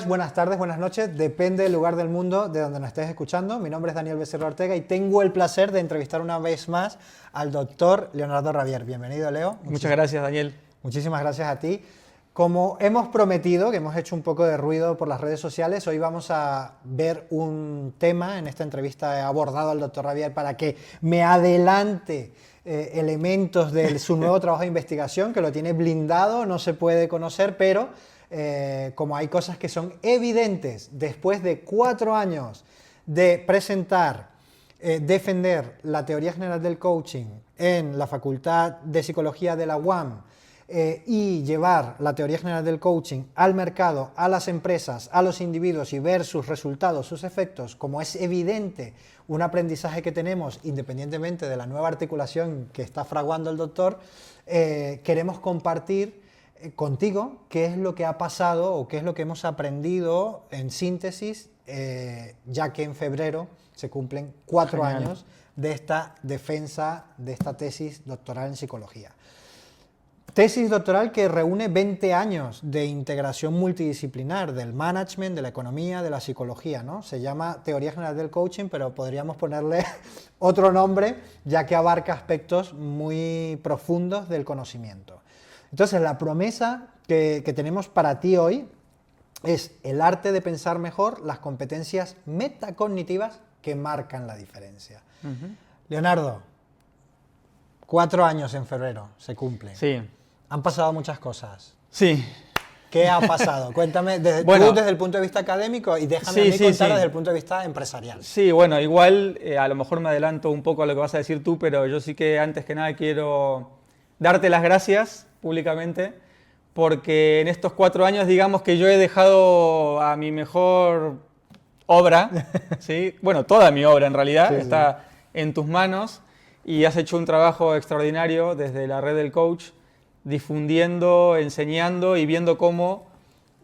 Buenas tardes, buenas noches, depende del lugar del mundo de donde nos estés escuchando. Mi nombre es Daniel Becerra Ortega y tengo el placer de entrevistar una vez más al doctor Leonardo Ravier. Bienvenido, Leo. Muchas gracias, Daniel. Muchísimas gracias a ti. Como hemos prometido, que hemos hecho un poco de ruido por las redes sociales, hoy vamos a ver un tema. En esta entrevista he abordado al doctor Ravier para que me adelante elementos de su nuevo trabajo de investigación, que lo tiene blindado, no se puede conocer, pero como hay cosas que son evidentes después de 4 años de presentar, defender la teoría general del coaching en la Facultad de Psicología de la UAM y llevar la teoría general del coaching al mercado, a las empresas, a los individuos y ver sus resultados, sus efectos, como es evidente un aprendizaje que tenemos independientemente de la nueva articulación que está fraguando el doctor, queremos compartir contigo qué es lo que ha pasado o qué es lo que hemos aprendido en síntesis, ya que en febrero se cumplen 4 años de esta defensa de esta tesis doctoral en psicología. Tesis doctoral que reúne 20 años de integración multidisciplinar del management, de la economía, de la psicología, ¿no? Se llama Teoría General del Coaching, pero podríamos ponerle otro nombre, ya que abarca aspectos muy profundos del conocimiento. Entonces, la promesa que tenemos para ti hoy es el arte de pensar mejor, las competencias metacognitivas que marcan la diferencia. Leonardo, 4 años en febrero se cumplen. Sí. Han pasado muchas cosas. Sí. ¿Qué ha pasado? Cuéntame tú desde el punto de vista académico y déjame a mí contar desde el punto de vista empresarial. Sí, bueno, igual a lo mejor me adelanto un poco a lo que vas a decir tú, pero yo sí que antes que nada quiero darte las gracias públicamente, porque en estos 4 años digamos que yo he dejado a mi mejor obra, ¿sí? Bueno, toda mi obra en realidad está en tus manos y has hecho un trabajo extraordinario desde la red del coach, difundiendo, enseñando y viendo cómo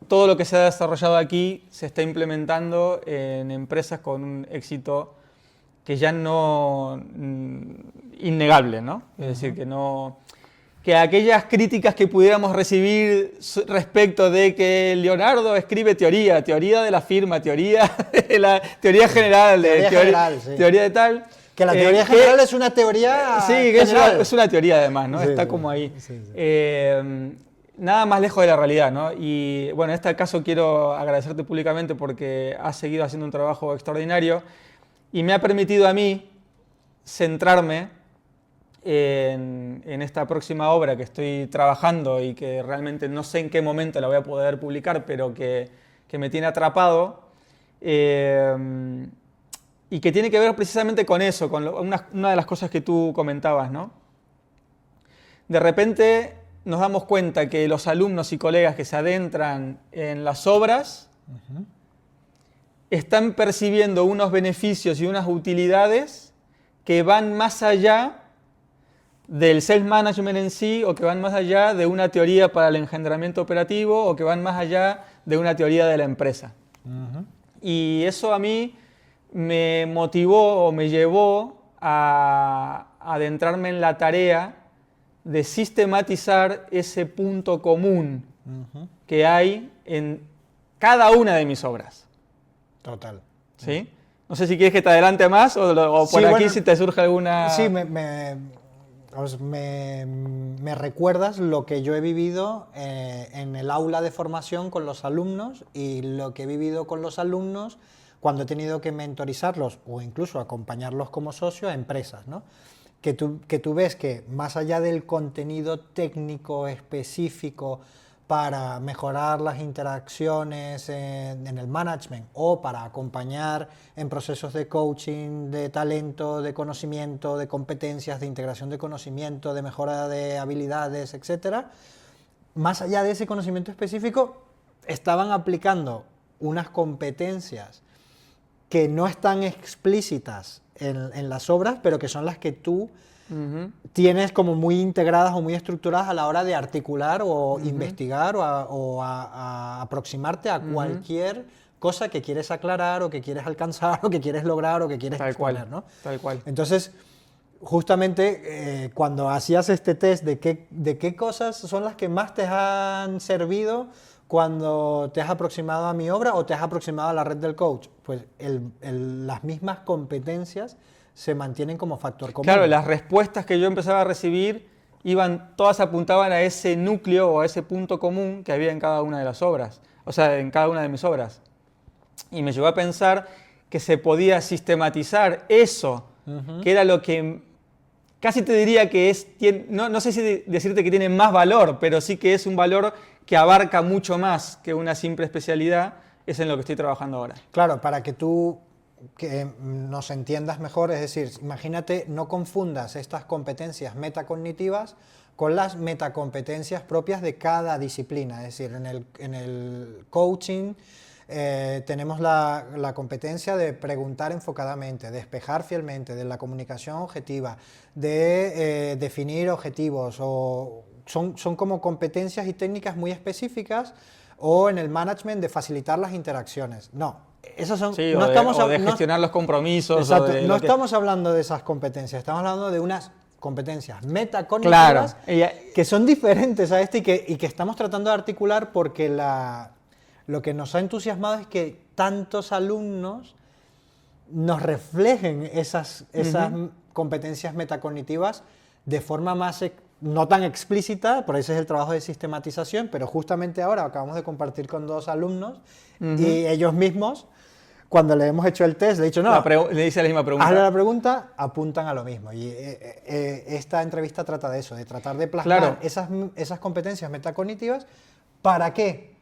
todo lo que se ha desarrollado aquí se está implementando en empresas con un éxito que ya no innegable, ¿no? Es decir, que aquellas críticas que pudiéramos recibir respecto de que Leonardo escribe teoría de la firma, teoría de la teoría general, teoría de tal. Que la teoría general es una teoría general. Es una teoría además, ¿no? Sí, está como ahí. Sí. Nada más lejos de la realidad, ¿no? Y bueno, en este caso quiero agradecerte públicamente porque has seguido haciendo un trabajo extraordinario y me ha permitido a mí centrarme en esta próxima obra que estoy trabajando y que realmente no sé en qué momento la voy a poder publicar, pero que me tiene atrapado. Y que tiene que ver precisamente con eso, con una de las cosas que tú comentabas, ¿no? De repente nos damos cuenta que los alumnos y colegas que se adentran en las obras están percibiendo unos beneficios y unas utilidades que van más allá del self-management en sí, o que van más allá de una teoría para el engendramiento operativo, o que van más allá de una teoría de la empresa. Y eso a mí me motivó o me llevó a adentrarme en la tarea de sistematizar ese punto común que hay en cada una de mis obras. Total. ¿Sí? No sé si quieres que te adelante más o por aquí si te surge alguna... Sí, me recuerdas lo que yo he vivido en el aula de formación con los alumnos y lo que he vivido con los alumnos cuando he tenido que mentorizarlos o incluso acompañarlos como socio a empresas, ¿no? Que tú ves que más allá del contenido técnico específico para mejorar las interacciones en el management o para acompañar en procesos de coaching, de talento, de conocimiento, de competencias, de integración de conocimiento, de mejora de habilidades, etc., más allá de ese conocimiento específico, estaban aplicando unas competencias que no están explícitas en las obras, pero que son las que tú tienes como muy integradas o muy estructuradas a la hora de articular o investigar o a aproximarte a cualquier cosa que quieres aclarar o que quieres alcanzar o que quieres lograr o que quieres exponer, ¿no? Tal cual. Entonces, justamente cuando hacías este test de qué cosas son las que más te han servido cuando te has aproximado a mi obra o te has aproximado a la red del coach? Pues las mismas competencias se mantienen como factor común. Claro, las respuestas que yo empezaba a recibir todas apuntaban a ese núcleo o a ese punto común que había en cada una de las obras, o sea, en cada una de mis obras. Y me llevó a pensar que se podía sistematizar eso, que era lo que casi te diría que no sé si decirte que tiene más valor, pero sí que es un valor que abarca mucho más que una simple especialidad, es en lo que estoy trabajando ahora. Claro, para que tú nos entiendas mejor, es decir, imagínate, no confundas estas competencias metacognitivas con las metacompetencias propias de cada disciplina. Es decir, en el coaching tenemos la competencia de preguntar enfocadamente, de despejar fielmente, de la comunicación objetiva, de definir objetivos, son como competencias y técnicas muy específicas, o en el management de facilitar las interacciones. No. Esos son, sí, no o de gestionar los compromisos. Exacto, no que... estamos hablando de esas competencias, estamos hablando de unas competencias metacognitivas, claro, que son diferentes a y que estamos tratando de articular porque lo que nos ha entusiasmado es que tantos alumnos nos reflejen esas competencias metacognitivas de forma más no tan explícita, por eso es el trabajo de sistematización, pero justamente ahora acabamos de compartir con 2 alumnos y ellos mismos, cuando le hemos hecho el test, le he dicho, no, le dice la misma pregunta. Hazle la pregunta, apuntan a lo mismo. Y esta entrevista trata de eso, de tratar de plasmar esas competencias metacognitivas. ¿Para qué?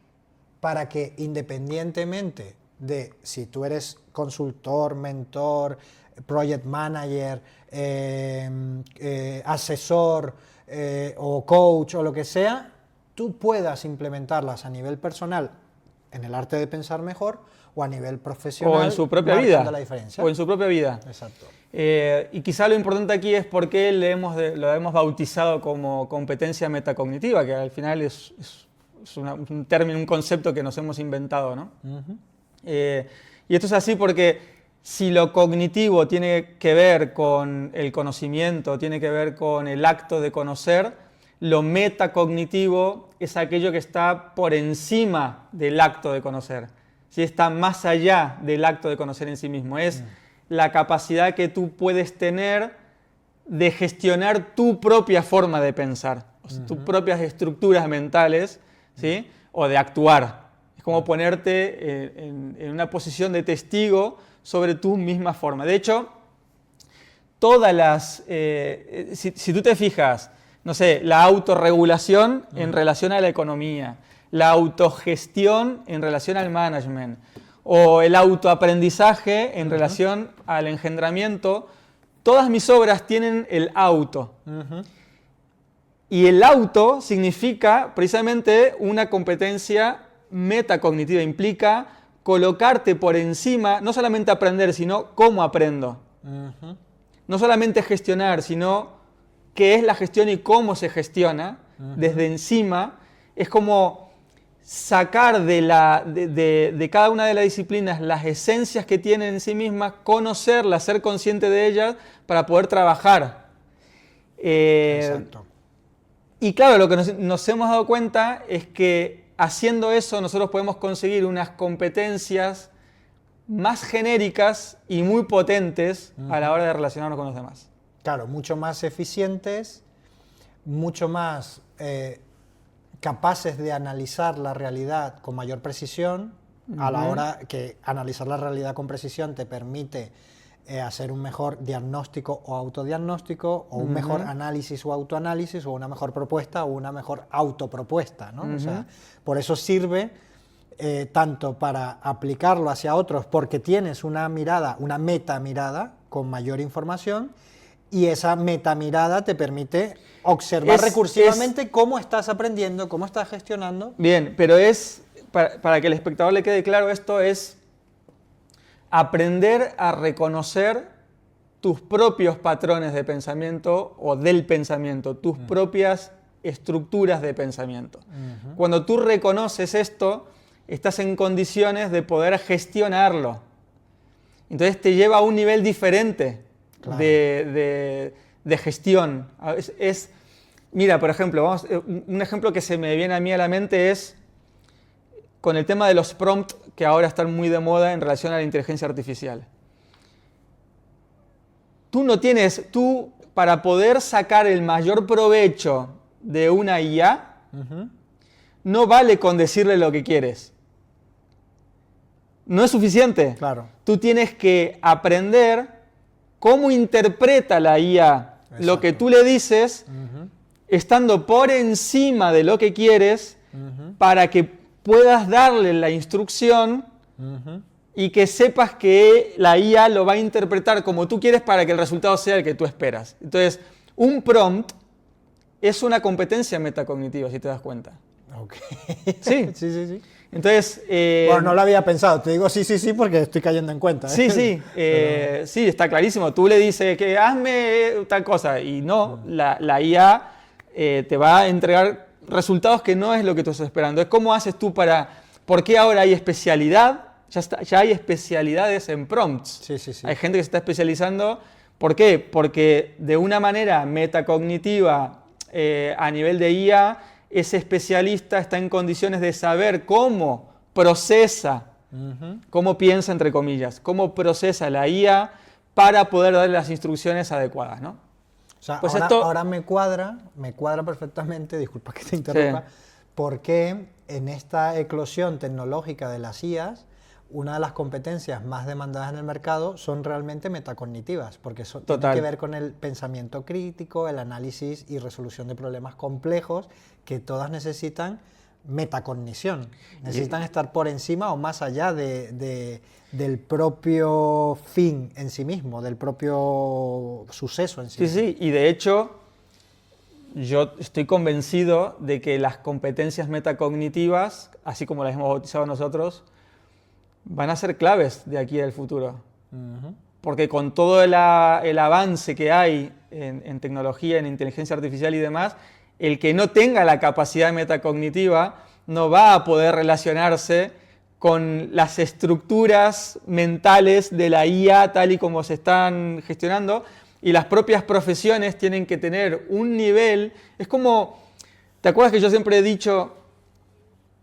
Para que independientemente de si tú eres consultor, mentor, project manager, asesor o coach o lo que sea, tú puedas implementarlas a nivel personal en el arte de pensar mejor o a nivel profesional. O en su propia vida. La diferencia. O en su propia vida. Exacto. Y quizá lo importante aquí es por qué lo hemos bautizado como competencia metacognitiva, que al final es un término, un concepto que nos hemos inventado, ¿no? Y esto es así porque si lo cognitivo tiene que ver con el conocimiento, tiene que ver con el acto de conocer, lo metacognitivo es aquello que está por encima del acto de conocer. ¿Sí? Está más allá del acto de conocer en sí mismo. Es la capacidad que tú puedes tener de gestionar tu propia forma de pensar, tus propias estructuras mentales, ¿sí? O de actuar. Es como ponerte en una posición de testigo sobre tu misma forma. De hecho, todas las... si tú te fijas, no sé, la autorregulación en relación a la economía, la autogestión en relación al management, o el autoaprendizaje en relación al engendramiento, todas mis obras tienen el auto. Y el auto significa precisamente una competencia metacognitiva, implica colocarte por encima, no solamente aprender, sino cómo aprendo. No solamente gestionar, sino qué es la gestión y cómo se gestiona desde encima. Es como sacar de cada una de las disciplinas las esencias que tienen en sí mismas, conocerlas, ser consciente de ellas para poder trabajar. Exacto. Y claro, lo que nos hemos dado cuenta es que haciendo eso nosotros podemos conseguir unas competencias más genéricas y muy potentes a la hora de relacionarnos con los demás. Claro, mucho más eficientes, mucho más capaces de analizar la realidad con mayor precisión, a la hora que analizar la realidad con precisión te permite hacer un mejor diagnóstico o autodiagnóstico, o un mejor análisis o autoanálisis, o una mejor propuesta o una mejor autopropuesta, ¿no? O sea, por eso sirve tanto para aplicarlo hacia otros, porque tienes una mirada, una metamirada con mayor información, y esa metamirada te permite observar recursivamente cómo estás aprendiendo, cómo estás gestionando. Bien, pero para que el espectador le quede claro, esto es aprender a reconocer tus propios patrones de pensamiento o del pensamiento, tus propias estructuras de pensamiento. Cuando tú reconoces esto, estás en condiciones de poder gestionarlo. Entonces te lleva a un nivel diferente de gestión. Mira, por ejemplo, un ejemplo que se me viene a mí a la mente es con el tema de los prompts que ahora están muy de moda en relación a la inteligencia artificial. Tú para poder sacar el mayor provecho de una IA, no vale con decirle lo que quieres. No es suficiente. Claro. Tú tienes que aprender cómo interpreta la IA lo que tú le dices, estando por encima de lo que quieres, para que puedas darle la instrucción y que sepas que la IA lo va a interpretar como tú quieres para que el resultado sea el que tú esperas. Entonces, un prompt es una competencia metacognitiva, si te das cuenta. Ok. Sí. Sí. Entonces, Bueno, no lo había pensado. Te digo sí porque estoy cayendo en cuenta. sí, sí, está clarísimo. Tú le dices que hazme tal cosa y no, la IA te va a entregar resultados que no es lo que tú estás esperando. ¿Cómo haces tú ¿por qué ahora hay especialidad? Ya hay especialidades en prompts. Sí. Hay gente que se está especializando. ¿Por qué? Porque de una manera metacognitiva a nivel de IA, ese especialista está en condiciones de saber cómo procesa, cómo piensa, entre comillas, cómo procesa la IA para poder darle las instrucciones adecuadas, ¿no? O sea, Pues ahora me cuadra perfectamente, disculpa que te interrumpa, porque en esta eclosión tecnológica de las IAs, una de las competencias más demandadas en el mercado son realmente metacognitivas, porque tienen que ver con el pensamiento crítico, el análisis y resolución de problemas complejos, que todas necesitan metacognición. Necesitan estar por encima o más allá del propio fin en sí mismo, del propio suceso en sí mismo. Sí, y de hecho, yo estoy convencido de que las competencias metacognitivas, así como las hemos bautizado nosotros, van a ser claves de aquí al futuro. Porque con todo el avance que hay en tecnología, en inteligencia artificial y demás, el que no tenga la capacidad metacognitiva no va a poder relacionarse con las estructuras mentales de la IA tal y como se están gestionando, y las propias profesiones tienen que tener un nivel. Es como, ¿te acuerdas que yo siempre he dicho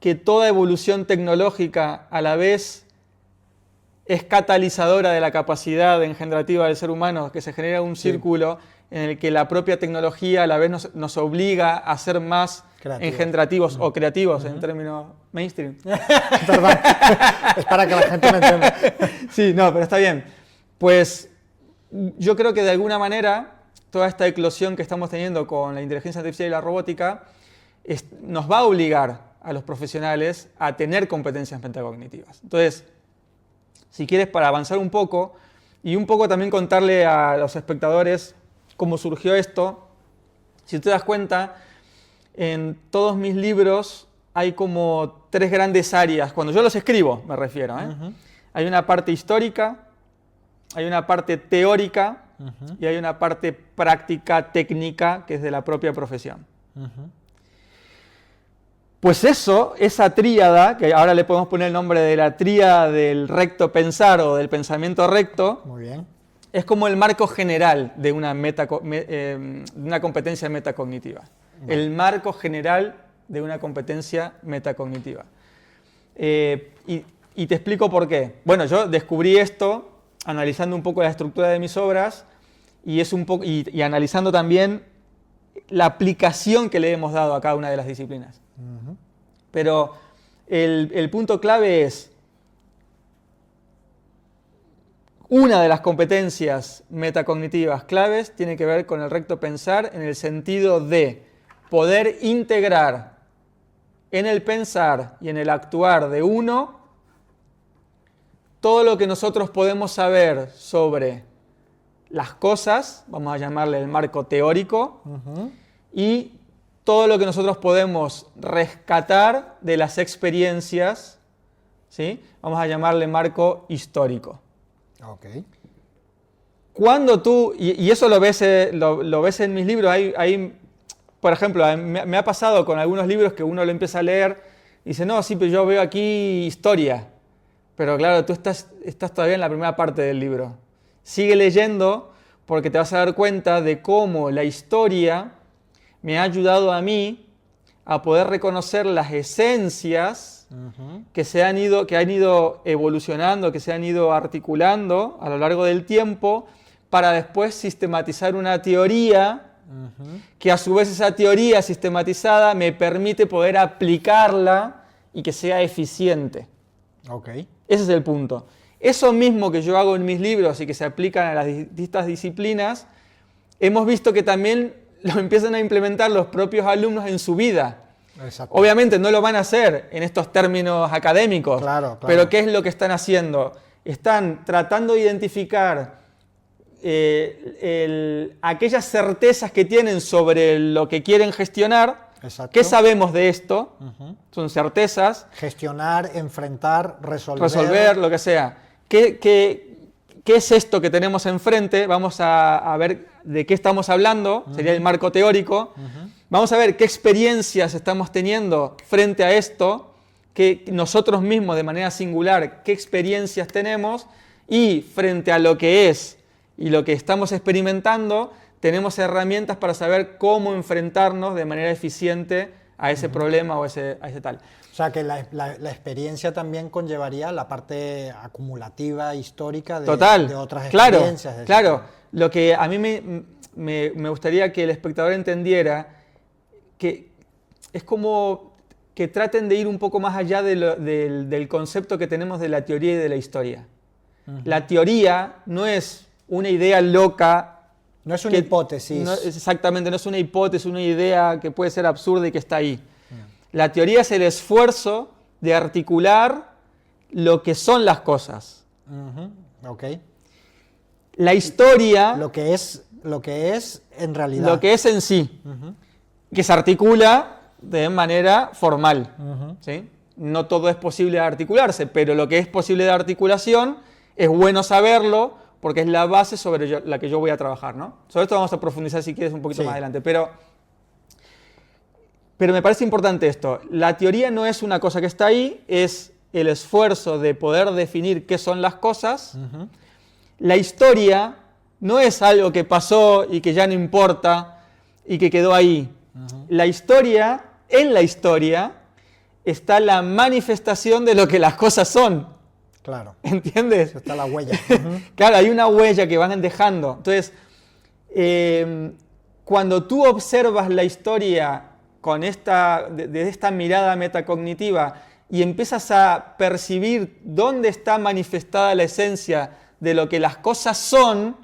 que toda evolución tecnológica a la vez es catalizadora de la capacidad engendrativa del ser humano, que se genera un círculo en el que la propia tecnología a la vez nos obliga a ser más engendrativos o creativos en términos mainstream? Perdón, es para que la gente me entienda. Sí, no, pero está bien. Pues yo creo que de alguna manera toda esta eclosión que estamos teniendo con la inteligencia artificial y la robótica nos va a obligar a los profesionales a tener competencias metacognitivas. Entonces, si quieres, para avanzar un poco y un poco también contarle a los espectadores cómo surgió esto, si te das cuenta, en todos mis libros hay como 3 grandes áreas, cuando yo los escribo me refiero. Hay una parte histórica, hay una parte teórica y hay una parte práctica, técnica, que es de la propia profesión. Pues esa tríada, que ahora le podemos poner el nombre de la tríada del recto pensar o del pensamiento recto, muy bien, es como el marco general de una competencia metacognitiva. Vale. El marco general de una competencia metacognitiva. Y te explico por qué. Bueno, yo descubrí esto analizando un poco la estructura de mis obras y analizando también la aplicación que le hemos dado a cada una de las disciplinas. Pero el punto clave es, una de las competencias metacognitivas claves tiene que ver con el recto pensar, en el sentido de poder integrar en el pensar y en el actuar de uno todo lo que nosotros podemos saber sobre las cosas, vamos a llamarle el marco teórico, y todo lo que nosotros podemos rescatar de las experiencias, ¿sí? Vamos a llamarle marco histórico. Okay. Cuando tú, y eso lo ves en mis libros, por ejemplo, me ha pasado con algunos libros que uno lo empieza a leer y dice, no, sí, pero yo veo aquí historia. Pero claro, tú estás todavía en la primera parte del libro. Sigue leyendo porque te vas a dar cuenta de cómo la historia me ha ayudado a mí a poder reconocer las esencias que han ido evolucionando, que se han ido articulando a lo largo del tiempo para después sistematizar una teoría que a su vez esa teoría sistematizada me permite poder aplicarla y que sea eficiente. Okay. Ese es el punto. Eso mismo que yo hago en mis libros y que se aplican a las distintas disciplinas, hemos visto que también lo empiezan a implementar los propios alumnos en su vida. Exacto. Obviamente no lo van a hacer en estos términos académicos, Claro. pero ¿qué es lo que están haciendo? Están tratando de identificar aquellas certezas que tienen sobre lo que quieren gestionar. Exacto. ¿Qué sabemos de esto? Son certezas. Gestionar, enfrentar, Resolver, lo que sea. ¿Qué es esto que tenemos enfrente? Vamos a ver de qué estamos hablando, sería el marco teórico. Vamos a ver qué experiencias estamos teniendo frente a esto, que nosotros mismos de manera singular, qué experiencias tenemos, y frente a lo que es y lo que estamos experimentando, tenemos herramientas para saber cómo enfrentarnos de manera eficiente a ese problema o a ese tal. O sea, que la experiencia también conllevaría la parte acumulativa, histórica de otras experiencias. Claro. Lo que a mí me gustaría que el espectador entendiera, que es como que traten de ir un poco más allá del concepto que tenemos de la teoría y de la historia. La teoría no es una idea loca. No es una hipótesis. Exactamente, no es una hipótesis, una idea que puede ser absurda y que está ahí. La teoría es el esfuerzo de articular lo que son las cosas. Okay. La historia... Lo que es en realidad. Lo que es en sí. Que se articula de manera formal. ¿Sí? No todo es posible de articularse, pero lo que es posible de articulación es bueno saberlo, porque es la base sobre la que yo voy a trabajar, ¿no? Sobre esto vamos a profundizar si quieres un poquito más adelante, pero me parece importante esto. La teoría no es una cosa que está ahí, es el esfuerzo de poder definir qué son las cosas. La historia no es algo que pasó y que ya no importa y que quedó ahí. La historia, en la historia, está la manifestación de lo que las cosas son. Claro. ¿Entiendes? Está la huella. Claro, hay una huella que van dejando. Entonces, cuando tú observas la historia desde esta mirada metacognitiva y empiezas a percibir dónde está manifestada la esencia de lo que las cosas son,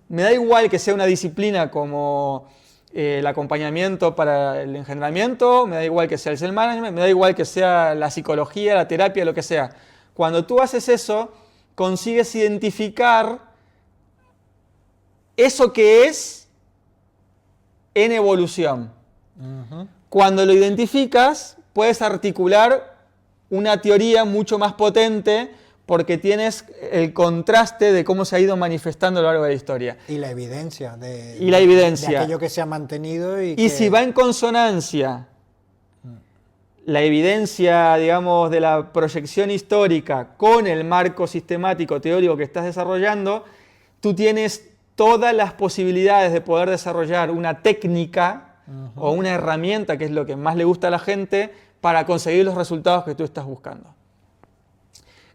me da igual que sea una disciplina como el acompañamiento para el engendramiento, me da igual que sea el self-management, me da igual que sea la psicología, la terapia, lo que sea. Cuando tú haces eso, consigues identificar eso que es en evolución. Cuando lo identificas, puedes articular una teoría mucho más potente porque tienes el contraste de cómo se ha ido manifestando a lo largo de la historia. Y la evidencia. De aquello que se ha mantenido. Y si va en consonancia la evidencia, digamos, de la proyección histórica con el marco sistemático teórico que estás desarrollando, tú tienes todas las posibilidades de poder desarrollar una técnica o una herramienta, que es lo que más le gusta a la gente, para conseguir los resultados que tú estás buscando.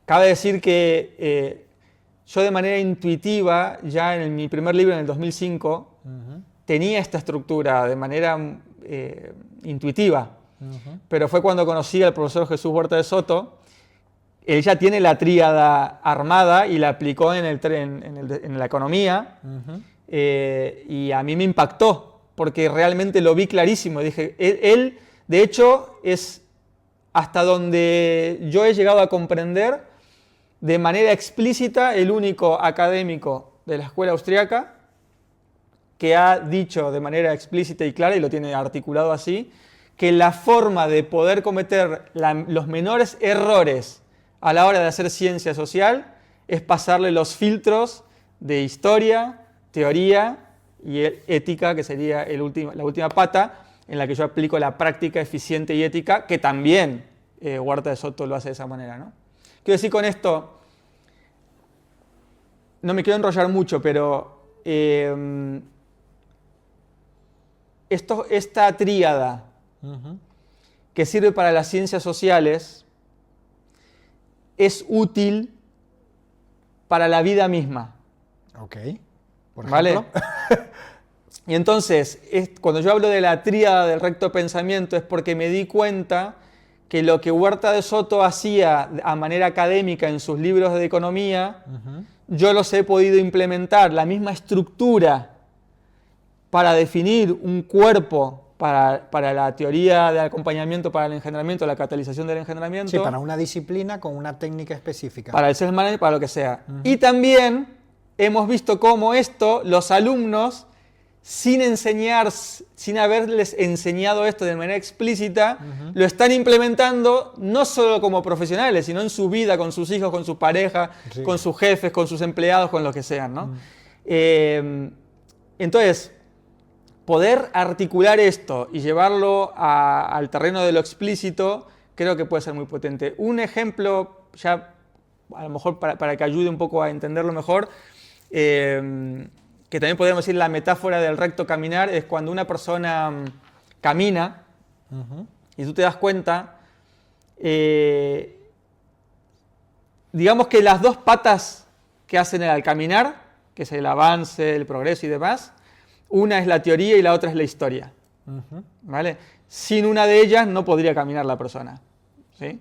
Cabe decir que yo de manera intuitiva, ya en mi primer libro, en el 2005, tenía esta estructura de manera intuitiva. Pero fue cuando conocí al profesor Jesús Huerta de Soto. Él ya tiene la tríada armada y la aplicó en la economía. Y a mí me impactó, porque realmente lo vi clarísimo. Dije, él de hecho, es hasta donde yo he llegado a comprender de manera explícita el único académico de la escuela austriaca que ha dicho de manera explícita y clara, y lo tiene articulado así, que la forma de poder cometer los menores errores a la hora de hacer ciencia social es pasarle los filtros de historia, teoría y ética, que sería la última pata, en la que yo aplico la práctica eficiente y ética, que también Huerta de Soto lo hace de esa manera, ¿no? Quiero decir con esto, no me quiero enrollar mucho, pero esta tríada que sirve para las ciencias sociales es útil para la vida misma. Ok. Por ¿Vale? ejemplo. Y entonces, cuando yo hablo de la tríada del recto pensamiento es porque me di cuenta que lo que Huerta de Soto hacía a manera académica en sus libros de economía, yo los he podido implementar, la misma estructura para definir un cuerpo para la teoría de acompañamiento, para el engendramiento, la catalización del engendramiento. Sí, para una disciplina con una técnica específica. Para el self-management, para lo que sea. Y también hemos visto cómo esto, los alumnos, sin haberles enseñado esto de manera explícita, lo están implementando no solo como profesionales, sino en su vida, con sus hijos, con su pareja, Sí. con sus jefes, con sus empleados, con los que sean, ¿no? Entonces, poder articular esto y llevarlo al terreno de lo explícito, creo que puede ser muy potente. Un ejemplo, ya a lo mejor para que ayude un poco a entenderlo mejor, que también podríamos decir la metáfora del recto caminar, es cuando una persona camina y tú te das cuenta, digamos que las dos patas que hacen al caminar, que es el avance, el progreso y demás, una es la teoría y la otra es la historia. ¿Vale? Sin una de ellas no podría caminar la persona. ¿Sí?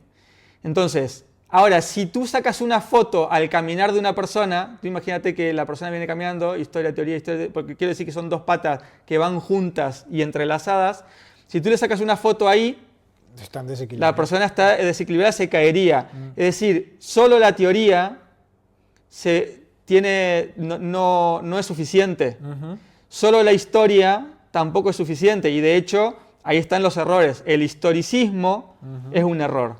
Entonces, ahora, si tú sacas una foto al caminar de una persona, tú imagínate que la persona viene caminando, historia, teoría, porque quiero decir que son dos patas que van juntas y entrelazadas. Si tú le sacas una foto ahí, la persona está desequilibrada, se caería. Es decir, solo la teoría no es suficiente. Solo la historia tampoco es suficiente. Y de hecho, ahí están los errores. El historicismo es un error.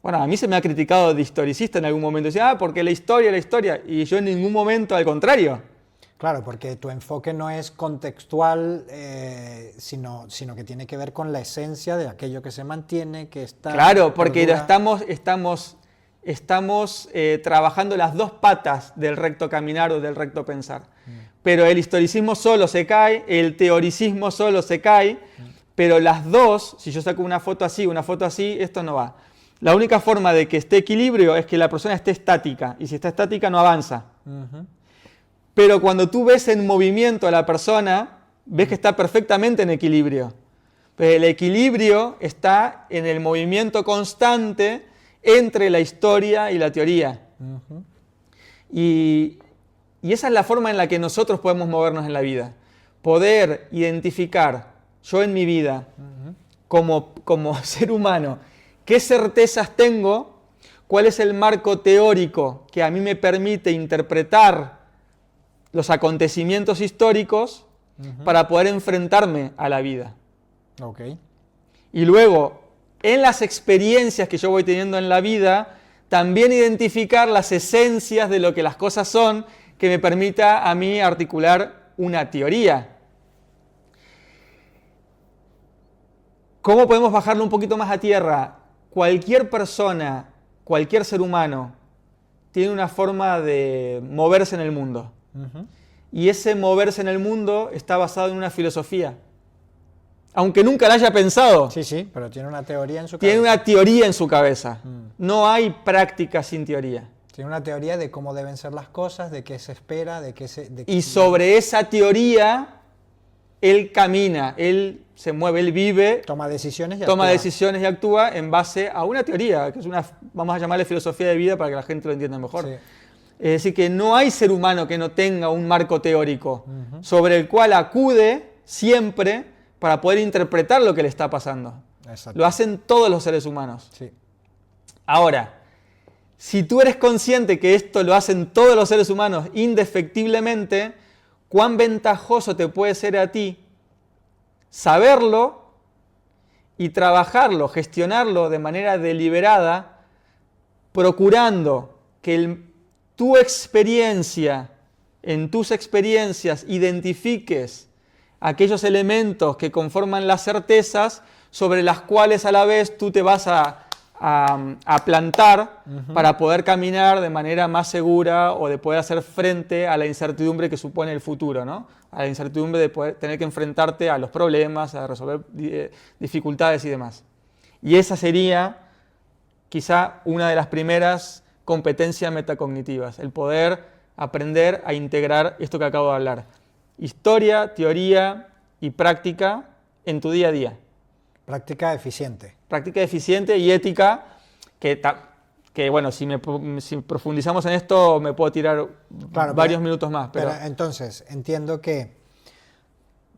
Bueno, a mí se me ha criticado de historicista en algún momento. Decía, porque la historia. Y yo en ningún momento, al contrario. Claro, porque tu enfoque no es contextual, sino que tiene que ver con la esencia de aquello que se mantiene, que está... Claro, porque estamos trabajando las dos patas del recto caminar o del recto pensar. Pero el historicismo solo se cae, el teoricismo solo se cae, pero las dos, si yo saco una foto así, esto no va. La única forma de que esté equilibrio es que la persona esté estática, y si está estática no avanza. Pero cuando tú ves en movimiento a la persona, ves que está perfectamente en equilibrio. Pero el equilibrio está en el movimiento constante entre la historia y la teoría. Y esa es la forma en la que nosotros podemos movernos en la vida. Poder identificar, yo en mi vida, como ser humano, qué certezas tengo, cuál es el marco teórico que a mí me permite interpretar los acontecimientos históricos para poder enfrentarme a la vida. Okay. Y luego, en las experiencias que yo voy teniendo en la vida, también identificar las esencias de lo que las cosas son, que me permita a mí articular una teoría. ¿Cómo podemos bajarlo un poquito más a tierra? Cualquier persona, cualquier ser humano, tiene una forma de moverse en el mundo. Y ese moverse en el mundo está basado en una filosofía. Aunque nunca la haya pensado. Sí, pero tiene una teoría en su cabeza. Tiene una teoría en su cabeza. No hay práctica sin teoría. Tiene una teoría de cómo deben ser las cosas, de qué se espera, Y sobre esa teoría, él camina, él se mueve, él vive. Toma decisiones y actúa en base a una teoría, que es vamos a llamarle filosofía de vida para que la gente lo entienda mejor. Sí. Es decir, que no hay ser humano que no tenga un marco teórico sobre el cual acude siempre para poder interpretar lo que le está pasando. Exacto. Lo hacen todos los seres humanos. Sí. Ahora, si tú eres consciente que esto lo hacen todos los seres humanos indefectiblemente, ¿cuán ventajoso te puede ser a ti saberlo y trabajarlo, gestionarlo de manera deliberada, procurando que tu experiencia, en tus experiencias, identifiques aquellos elementos que conforman las certezas sobre las cuales a la vez tú te vas a plantar para poder caminar de manera más segura o de poder hacer frente a la incertidumbre que supone el futuro, ¿no? A la incertidumbre de poder tener que enfrentarte a los problemas, a resolver dificultades y demás. Y esa sería quizá una de las primeras competencias metacognitivas, el poder aprender a integrar esto que acabo de hablar. Historia, teoría y práctica en tu día a día. Práctica eficiente. Práctica eficiente y ética, que bueno, si profundizamos en esto me puedo tirar varios minutos más. Pero entonces, entiendo que,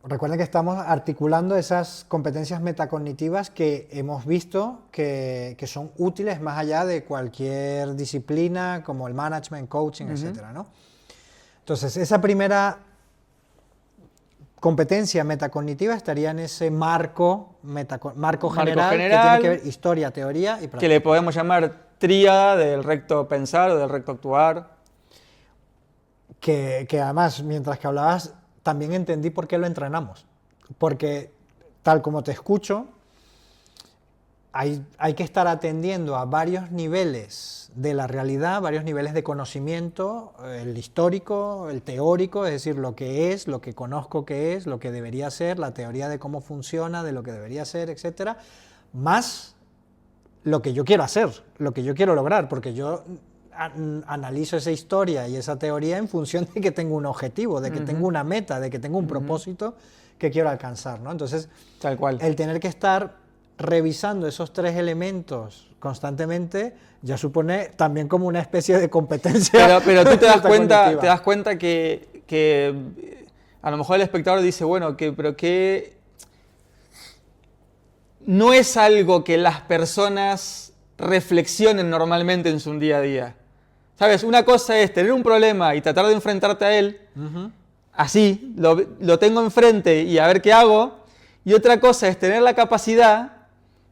recuerden que estamos articulando esas competencias metacognitivas que hemos visto que son útiles más allá de cualquier disciplina, como el management, coaching, etcétera, ¿no? Entonces, esa primera competencia metacognitiva estaría en ese marco general que tiene que ver historia, teoría y práctica. Que le podemos llamar tríada del recto pensar o del recto actuar. Que además, mientras que hablabas, también entendí por qué lo entrenamos. Porque, tal como te escucho, hay que estar atendiendo a varios niveles de la realidad, varios niveles de conocimiento, el histórico, el teórico, es decir, lo que es, lo que conozco que es, lo que debería ser, la teoría de cómo funciona, de lo que debería ser, etcétera, más lo que yo quiero hacer, lo que yo quiero lograr, porque yo analizo esa historia y esa teoría en función de que tengo un objetivo, de que tengo una meta, de que tengo un propósito que quiero alcanzar, ¿no? Entonces, tal cual, el tener que estar revisando esos tres elementos constantemente ya supone también como una especie de competencia. Pero tú te das cuenta que a lo mejor el espectador dice, bueno, pero que no es algo que las personas reflexionen normalmente en su día a día. ¿Sabes? Una cosa es tener un problema y tratar de enfrentarte a él, así, lo tengo enfrente y a ver qué hago. Y otra cosa es tener la capacidad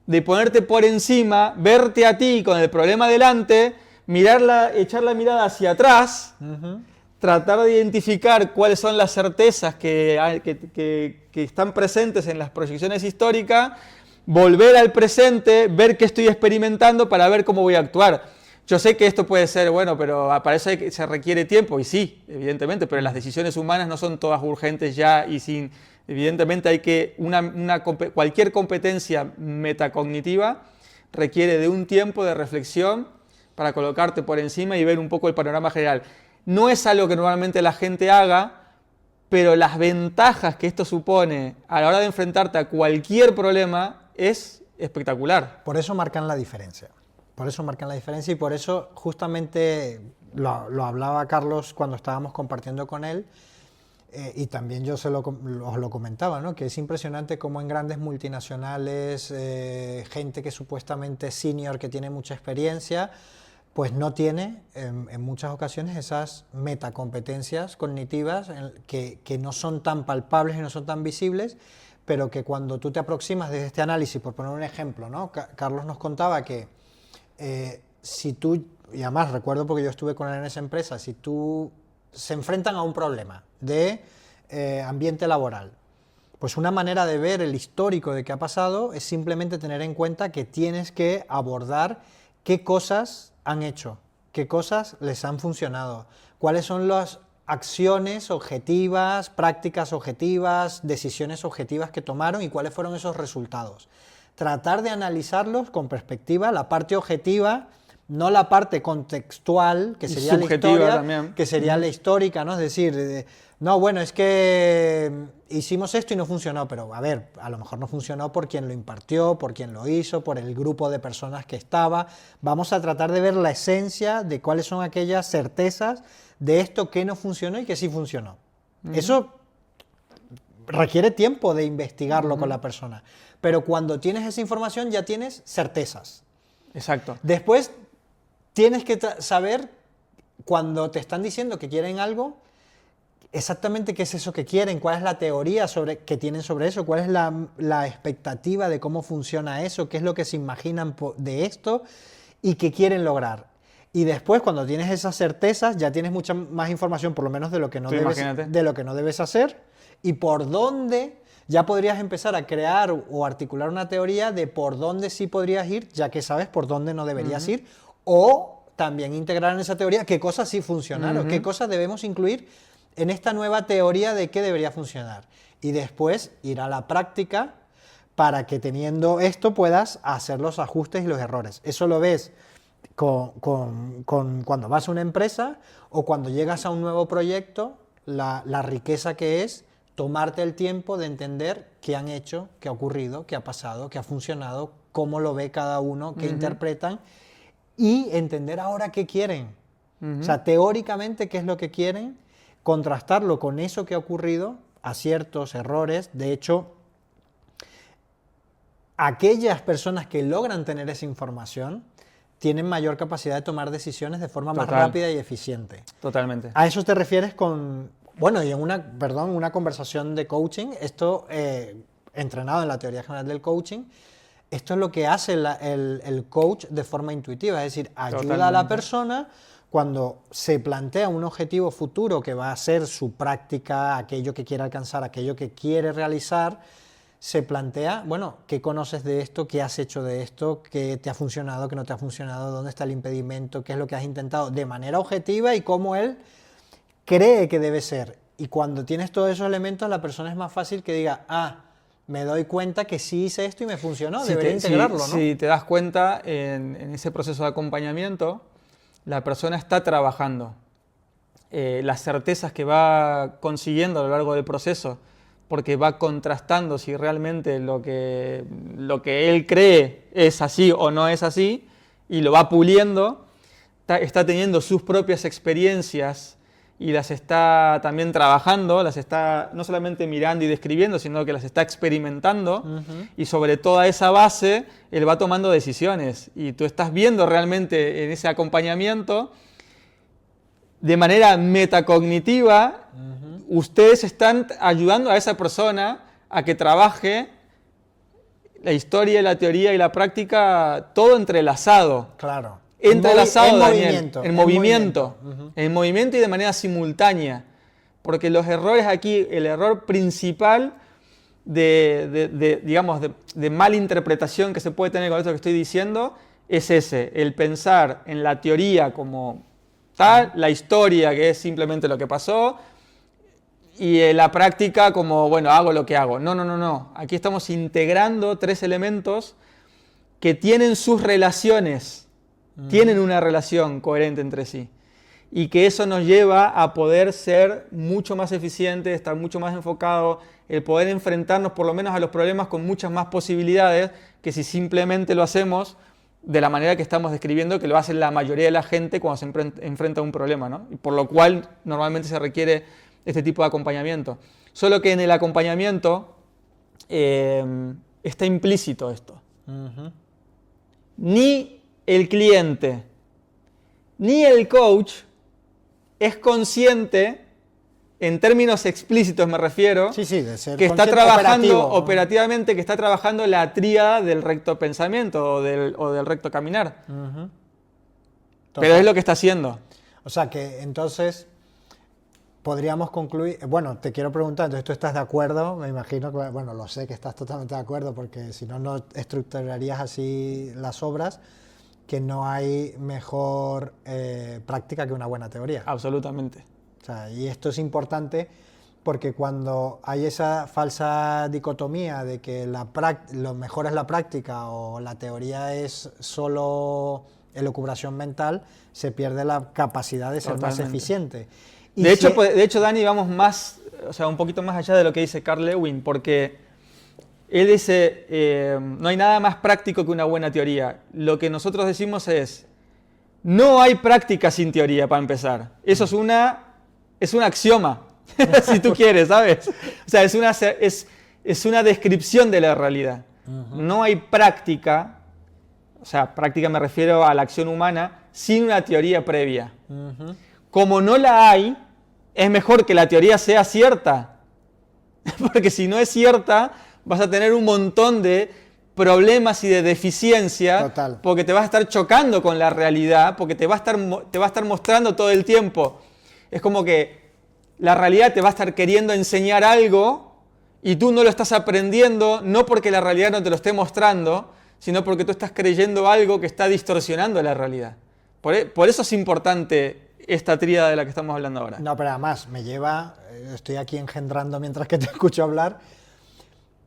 de ponerte por encima, verte a ti con el problema delante, echar la mirada hacia atrás, tratar de identificar cuáles son las certezas que están presentes en las proyecciones históricas, volver al presente, ver qué estoy experimentando para ver cómo voy a actuar. Yo sé que esto puede ser, bueno, pero para eso se requiere tiempo, y sí, evidentemente, pero las decisiones humanas no son todas urgentes ya y sin... Evidentemente hay que cualquier competencia metacognitiva requiere de un tiempo de reflexión para colocarte por encima y ver un poco el panorama general. No es algo que normalmente la gente haga, pero las ventajas que esto supone a la hora de enfrentarte a cualquier problema es espectacular. Por eso marcan la diferencia. Y por eso justamente lo hablaba Carlos cuando estábamos compartiendo con él. Y también yo os lo comentaba, ¿no? Que es impresionante cómo en grandes multinacionales, gente que supuestamente es senior, que tiene mucha experiencia, pues no tiene en muchas ocasiones esas metacompetencias cognitivas que no son tan palpables y no son tan visibles, pero que cuando tú te aproximas desde este análisis, por poner un ejemplo, ¿no? Carlos nos contaba que si tú, y además recuerdo porque yo estuve con él en esa empresa, si tú se enfrentan a un problema de ambiente laboral, pues una manera de ver el histórico de qué ha pasado es simplemente tener en cuenta que tienes que abordar qué cosas han hecho, qué cosas les han funcionado, cuáles son las acciones objetivas, prácticas objetivas, decisiones objetivas que tomaron y cuáles fueron esos resultados. Tratar de analizarlos con perspectiva, la parte objetiva, no la parte contextual, que sería la historia, también, que sería la histórica, ¿no? Es decir, no, bueno, es que hicimos esto y no funcionó, pero a ver, a lo mejor no funcionó por quien lo impartió, por quien lo hizo, por el grupo de personas que estaba. Vamos a tratar de ver la esencia de cuáles son aquellas certezas de esto que no funcionó y que sí funcionó. Eso requiere tiempo de investigarlo con la persona, pero cuando tienes esa información ya tienes certezas. Exacto. Después tienes que saber, cuando te están diciendo que quieren algo, exactamente qué es eso que quieren, cuál es la teoría que tienen sobre eso, cuál es la expectativa de cómo funciona eso, qué es lo que se imaginan de esto y qué quieren lograr. Y después, cuando tienes esas certezas, ya tienes mucha más información, por lo menos de lo que no debes hacer, y por dónde ya podrías empezar a crear o articular una teoría de por dónde sí podrías ir, ya que sabes por dónde no deberías ir, o también integrar en esa teoría qué cosas sí funcionaron, qué cosas debemos incluir en esta nueva teoría de qué debería funcionar. Y después ir a la práctica para que teniendo esto puedas hacer los ajustes y los errores. Eso lo ves cuando vas a una empresa o cuando llegas a un nuevo proyecto, la riqueza que es tomarte el tiempo de entender qué han hecho, qué ha ocurrido, qué ha pasado, qué ha funcionado, cómo lo ve cada uno, qué interpretan y entender ahora qué quieren. O sea, teóricamente qué es lo que quieren, contrastarlo con eso que ha ocurrido, aciertos, errores. De hecho, aquellas personas que logran tener esa información tienen mayor capacidad de tomar decisiones de forma más rápida y eficiente. Totalmente. ¿A eso te refieres con, bueno, y en una conversación de coaching, esto entrenado en la teoría general del coaching, esto es lo que hace el coach de forma intuitiva, es decir, ayuda a la persona cuando se plantea un objetivo futuro que va a ser su práctica, aquello que quiere alcanzar, aquello que quiere realizar, se plantea, bueno, ¿qué conoces de esto? ¿Qué has hecho de esto? ¿Qué te ha funcionado? ¿Qué no te ha funcionado? ¿Dónde está el impedimento? ¿Qué es lo que has intentado? De manera objetiva y cómo él cree que debe ser. Y cuando tienes todos esos elementos, la persona es más fácil que diga, me doy cuenta que sí hice esto y me funcionó, debería integrarlo, ¿no? Si te das cuenta, en ese proceso de acompañamiento, la persona está trabajando. Las certezas que va consiguiendo a lo largo del proceso, porque va contrastando si realmente lo que él cree es así o no es así, y lo va puliendo, está teniendo sus propias experiencias y las está también trabajando, las está no solamente mirando y describiendo, sino que las está experimentando, y sobre toda esa base él va tomando decisiones, y tú estás viendo realmente en ese acompañamiento, de manera metacognitiva, ustedes están ayudando a esa persona a que trabaje la historia, la teoría y la práctica, todo entrelazado. Claro. Entrelazado, Daniel, en movimiento. En movimiento y de manera simultánea. Porque los errores aquí, el error principal de malinterpretación que se puede tener con esto que estoy diciendo, es ese, el pensar en la teoría como tal, la historia que es simplemente lo que pasó, y la práctica como, bueno, hago lo que hago. No. Aquí estamos integrando tres elementos que tienen sus relaciones. Tienen una relación coherente entre sí, y que eso nos lleva a poder ser mucho más eficientes, estar mucho más enfocados, el poder enfrentarnos por lo menos a los problemas con muchas más posibilidades que si simplemente lo hacemos de la manera que estamos describiendo, que lo hace la mayoría de la gente cuando se enfrenta a un problema, ¿no? Y por lo cual normalmente se requiere este tipo de acompañamiento. Solo que en el acompañamiento está implícito esto. Ni el cliente ni el coach es consciente, en términos explícitos me refiero, de ser que está trabajando operativamente, que está trabajando la tríada del recto pensamiento o del recto caminar. Pero es lo que está haciendo. O sea que entonces podríamos concluir, bueno, te quiero preguntar, entonces tú estás de acuerdo, me imagino que, bueno, lo sé que estás totalmente de acuerdo, porque si no, no estructurarías así las obras, que no hay mejor práctica que una buena teoría. Absolutamente. O sea, y esto es importante porque cuando hay esa falsa dicotomía de que lo mejor es la práctica o la teoría es solo elucubración mental, se pierde la capacidad de ser más eficiente. Y de hecho, Dani, vamos más, o sea, un poquito más allá de lo que dice Carl Lewin, porque él dice, no hay nada más práctico que una buena teoría. Lo que nosotros decimos es, no hay práctica sin teoría, para empezar. Eso es un axioma, si tú quieres, ¿sabes? O sea, es una descripción de la realidad. No hay práctica, o sea, práctica me refiero a la acción humana, sin una teoría previa. Como no la hay, es mejor que la teoría sea cierta. Porque si no es cierta, vas a tener un montón de problemas y de deficiencias. Total. Porque te vas a estar chocando con la realidad, porque te va a estar mostrando todo el tiempo. Es como que la realidad te va a estar queriendo enseñar algo y tú no lo estás aprendiendo, no porque la realidad no te lo esté mostrando, sino porque tú estás creyendo algo que está distorsionando la realidad. Por eso es importante esta tríada de la que estamos hablando ahora. No, pero además me lleva, estoy aquí engendrando mientras que te escucho hablar,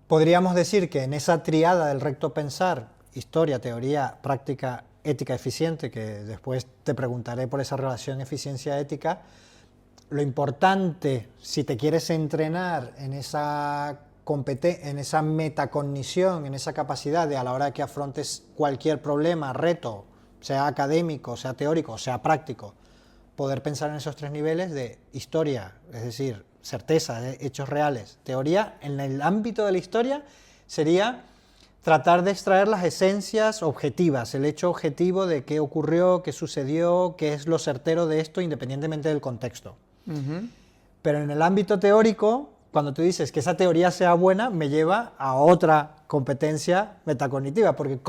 podríamos decir que en esa triada del recto pensar, historia, teoría, práctica, ética eficiente, que después te preguntaré por esa relación eficiencia-ética, lo importante, si te quieres entrenar en esa metacognición, en esa capacidad de a la hora que afrontes cualquier problema, reto, sea académico, sea teórico, sea práctico, poder pensar en esos tres niveles de historia, es decir, certeza, hechos reales, teoría, en el ámbito de la historia sería tratar de extraer las esencias objetivas, el hecho objetivo de qué ocurrió, qué sucedió, qué es lo certero de esto, independientemente del contexto. Pero en el ámbito teórico, cuando tú dices que esa teoría sea buena, me lleva a otra competencia metacognitiva, porque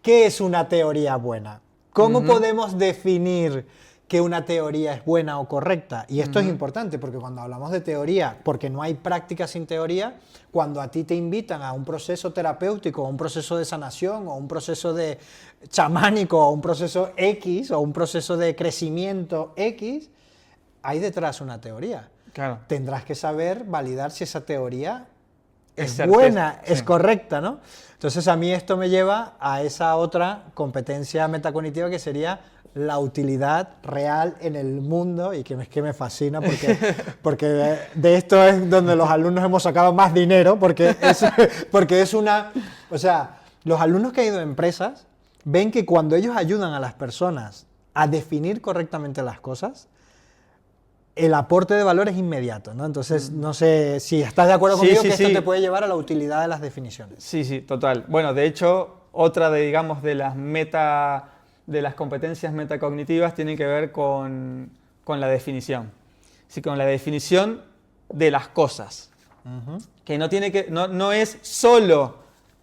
¿qué es una teoría buena? ¿Cómo podemos definir que una teoría es buena o correcta? Y esto es importante, porque cuando hablamos de teoría, porque no hay práctica sin teoría, cuando a ti te invitan a un proceso terapéutico, o un proceso de sanación, o un proceso de chamánico, o un proceso X, o un proceso de crecimiento X, hay detrás una teoría. Claro. Tendrás que saber validar si esa teoría es certeza, buena, sí. es correcta, ¿no? Entonces a mí esto me lleva a esa otra competencia metacognitiva que sería la utilidad real en el mundo, y que es que me fascina porque de esto es donde los alumnos hemos sacado más dinero, porque es una... O sea, los alumnos que han ido a empresas ven que cuando ellos ayudan a las personas a definir correctamente las cosas, el aporte de valor es inmediato, ¿no? Entonces, no sé si estás de acuerdo conmigo que esto te puede llevar a la utilidad de las definiciones. Sí, total. Bueno, de hecho, otra de, digamos, de las competencias metacognitivas tiene que ver con la definición. Así, con la definición de las cosas. Que no es solo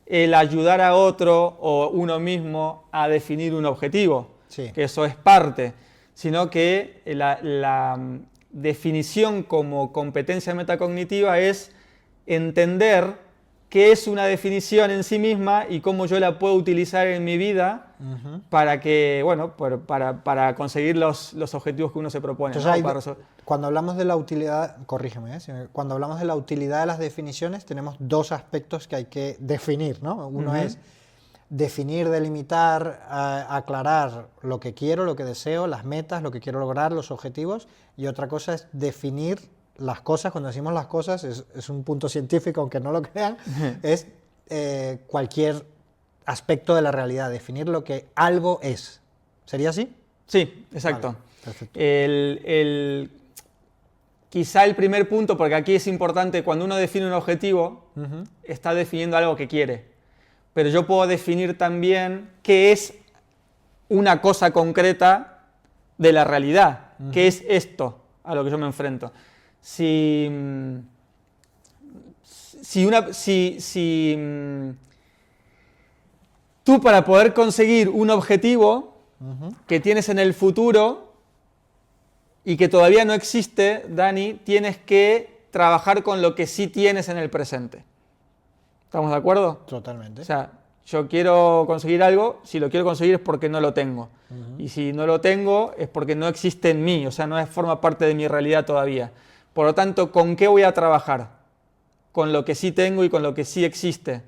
el ayudar a otro o uno mismo a definir un objetivo, que eso es parte, sino que la definición como competencia metacognitiva es entender qué es una definición en sí misma y cómo yo la puedo utilizar en mi vida para que, bueno, para conseguir los objetivos que uno se propone. Entonces, ¿no? Cuando hablamos de la utilidad, corrígeme, cuando hablamos de la utilidad de las definiciones, tenemos dos aspectos que hay que definir, ¿no? Uno es definir, delimitar, aclarar lo que quiero, lo que deseo, las metas, lo que quiero lograr, los objetivos, y otra cosa es definir las cosas. Cuando decimos las cosas, es un punto científico, aunque no lo crean, es cualquier aspecto de la realidad, definir lo que algo es. ¿Sería así? Sí, exacto. Vale, perfecto. Quizá el primer punto, porque aquí es importante, cuando uno define un objetivo, está definiendo algo que quiere. Pero yo puedo definir también qué es una cosa concreta de la realidad, qué es esto a lo que yo me enfrento. Si tú, para poder conseguir un objetivo que tienes en el futuro y que todavía no existe, Dani, tienes que trabajar con lo que sí tienes en el presente. ¿Estamos de acuerdo? Totalmente. O sea, yo quiero conseguir algo, si lo quiero conseguir es porque no lo tengo. Y si no lo tengo es porque no existe en mí, o sea, no forma parte de mi realidad todavía. Por lo tanto, ¿con qué voy a trabajar? Con lo que sí tengo y con lo que sí existe.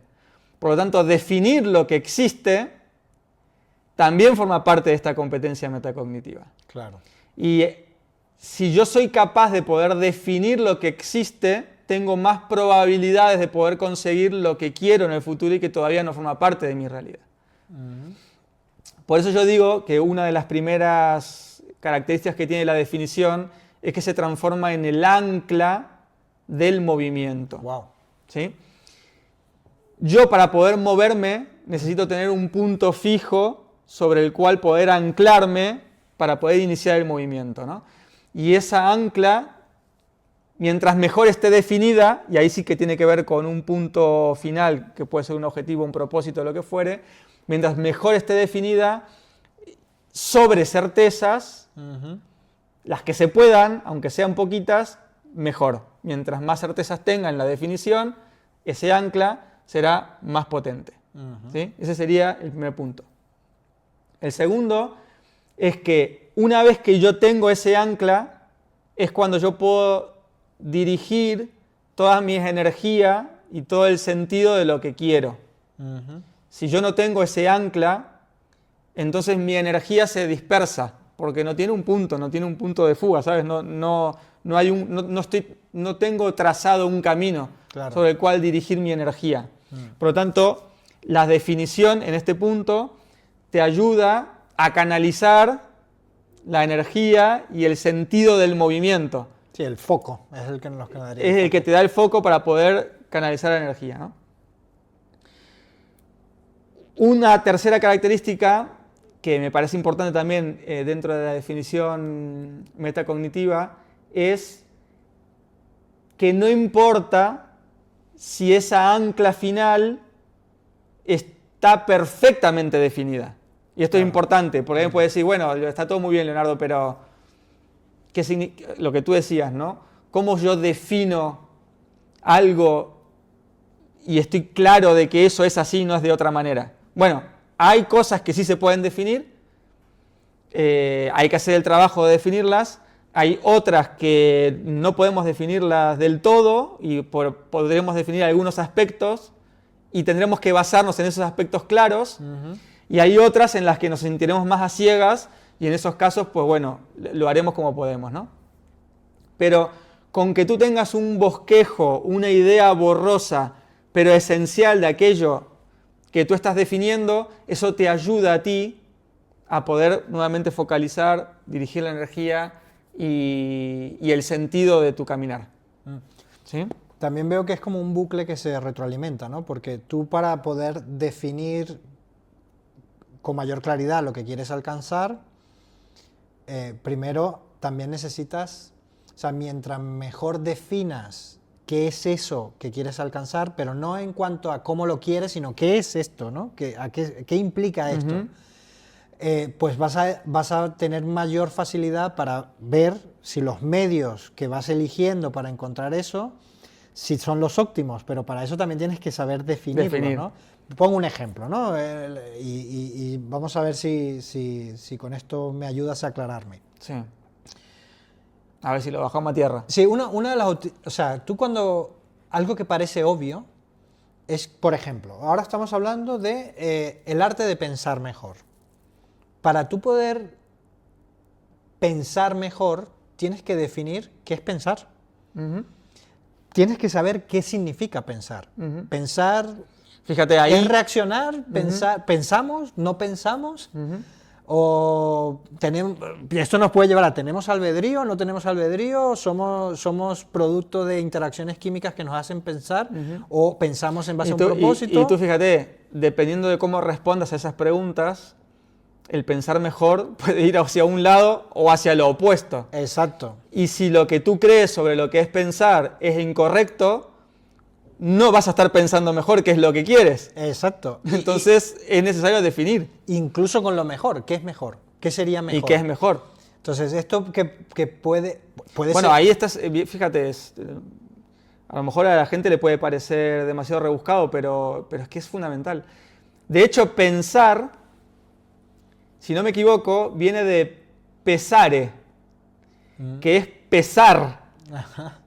Por lo tanto, definir lo que existe también forma parte de esta competencia metacognitiva. Claro. Y si yo soy capaz de poder definir lo que existe, tengo más probabilidades de poder conseguir lo que quiero en el futuro y que todavía no forma parte de mi realidad. Por eso yo digo que una de las primeras características que tiene la definición es que se transforma en el ancla del movimiento. Wow. ¿Sí? Yo, para poder moverme, necesito tener un punto fijo sobre el cual poder anclarme para poder iniciar el movimiento, ¿no? Y esa ancla, mientras mejor esté definida, y ahí sí que tiene que ver con un punto final, que puede ser un objetivo, un propósito, lo que fuere, mientras mejor esté definida, sobre certezas, las que se puedan, aunque sean poquitas, mejor. Mientras más certezas tenga en la definición, ese ancla será más potente. ¿Sí? Ese sería el primer punto. El segundo es que una vez que yo tengo ese ancla, es cuando yo puedo dirigir toda mi energía y todo el sentido de lo que quiero. Si yo no tengo ese ancla, entonces mi energía se dispersa, porque no tiene un punto de fuga, ¿sabes? No tengo trazado un camino sobre el cual dirigir mi energía. Por lo tanto, la definición en este punto te ayuda a canalizar la energía y el sentido del movimiento. Sí, el foco es el que nos daría. Es el que te da el foco para poder canalizar la energía, ¿no? Una tercera característica que me parece importante también dentro de la definición metacognitiva es que no importa si esa ancla final está perfectamente definida. Y esto es importante, porque alguien puede decir, bueno, está todo muy bien, Leonardo, pero ¿qué significa? Lo que tú decías, ¿no? ¿Cómo yo defino algo y estoy claro de que eso es así, no es de otra manera? Bueno, hay cosas que sí se pueden definir, hay que hacer el trabajo de definirlas, hay otras que no podemos definirlas del todo y podremos definir algunos aspectos y tendremos que basarnos en esos aspectos claros. Y hay otras en las que nos sentiremos más a ciegas y en esos casos, pues bueno, lo haremos como podemos, ¿no? Pero con que tú tengas un bosquejo, una idea borrosa, pero esencial de aquello que tú estás definiendo, eso te ayuda a ti a poder nuevamente focalizar, dirigir la energía y el sentido de tu caminar. ¿Sí? También veo que es como un bucle que se retroalimenta, ¿no? Porque tú, para poder definir con mayor claridad lo que quieres alcanzar, primero también necesitas, o sea, mientras mejor definas qué es eso que quieres alcanzar, pero no en cuanto a cómo lo quieres, sino qué es esto, ¿no? ¿Qué implica esto? Pues vas a tener mayor facilidad para ver si los medios que vas eligiendo para encontrar eso, si son los óptimos, pero para eso también tienes que saber definirlo, ¿no? Pongo un ejemplo, ¿no? Y vamos a ver si con esto me ayudas a aclararme. Sí. A ver si lo bajamos a tierra. Sí, una de las... O sea, tú cuando... Algo que parece obvio es, por ejemplo, ahora estamos hablando de el arte de pensar mejor. Para tú poder pensar mejor, tienes que definir qué es pensar. Tienes que saber qué significa pensar. Pensar... Fíjate, ahí... ¿Es reaccionar? ¿Pensamos? ¿No pensamos? O tenemos, esto nos puede llevar a ¿tenemos albedrío? ¿No tenemos albedrío? ¿Somos producto de interacciones químicas que nos hacen pensar? ¿O pensamos en base a un propósito? Y tú fíjate, dependiendo de cómo respondas a esas preguntas, el pensar mejor puede ir hacia un lado o hacia lo opuesto. Exacto. Y si lo que tú crees sobre lo que es pensar es incorrecto, no vas a estar pensando mejor qué es lo que quieres. Exacto. Entonces es necesario definir. Incluso con lo mejor, ¿qué es mejor? ¿Qué sería mejor? ¿Y qué es mejor? Entonces esto que puede bueno, ser... ahí estás, fíjate, a lo mejor a la gente le puede parecer demasiado rebuscado, pero es que es fundamental. De hecho, pensar, si no me equivoco, viene de pesare, que es pesar. Ajá.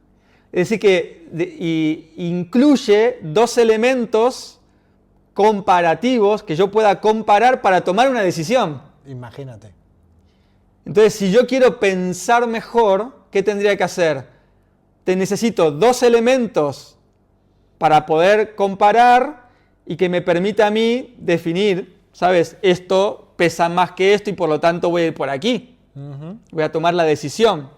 Es decir, que incluye dos elementos comparativos que yo pueda comparar para tomar una decisión. Imagínate. Entonces, si yo quiero pensar mejor, ¿qué tendría que hacer? Necesito dos elementos para poder comparar y que me permita a mí definir, ¿sabes? Esto pesa más que esto y por lo tanto voy a ir por aquí. Voy a tomar la decisión.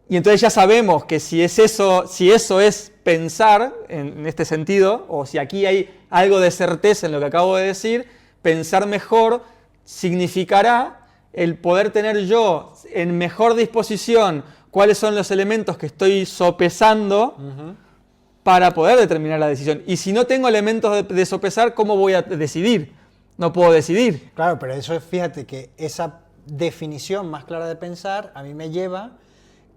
Y entonces ya sabemos que si eso es pensar en este sentido, o si aquí hay algo de certeza en lo que acabo de decir, pensar mejor significará el poder tener yo en mejor disposición cuáles son los elementos que estoy sopesando para poder determinar la decisión. Y si no tengo elementos de sopesar, ¿cómo voy a decidir? No puedo decidir. Claro, pero eso es, fíjate que esa definición más clara de pensar a mí me lleva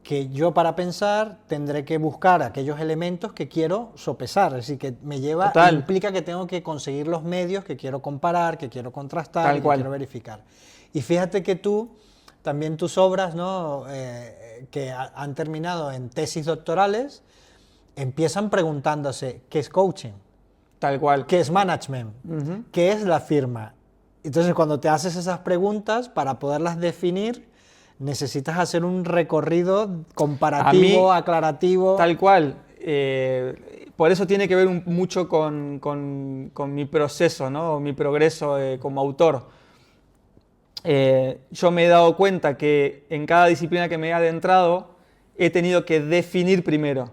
que yo, para pensar, tendré que buscar aquellos elementos que quiero sopesar, es decir, que me lleva, implica que tengo que conseguir los medios que quiero comparar, que quiero contrastar, que quiero verificar. Y fíjate que también tus obras, ¿no? Que han terminado en tesis doctorales, empiezan preguntándose qué es coaching, Tal cual. qué es management, qué es la firma. Entonces, cuando te haces esas preguntas, para poderlas definir, necesitas hacer un recorrido comparativo, aclarativo. Tal cual. Por eso tiene que ver mucho con mi proceso, ¿no? O mi progreso como autor. Yo me he dado cuenta que en cada disciplina que me he adentrado he tenido que definir primero.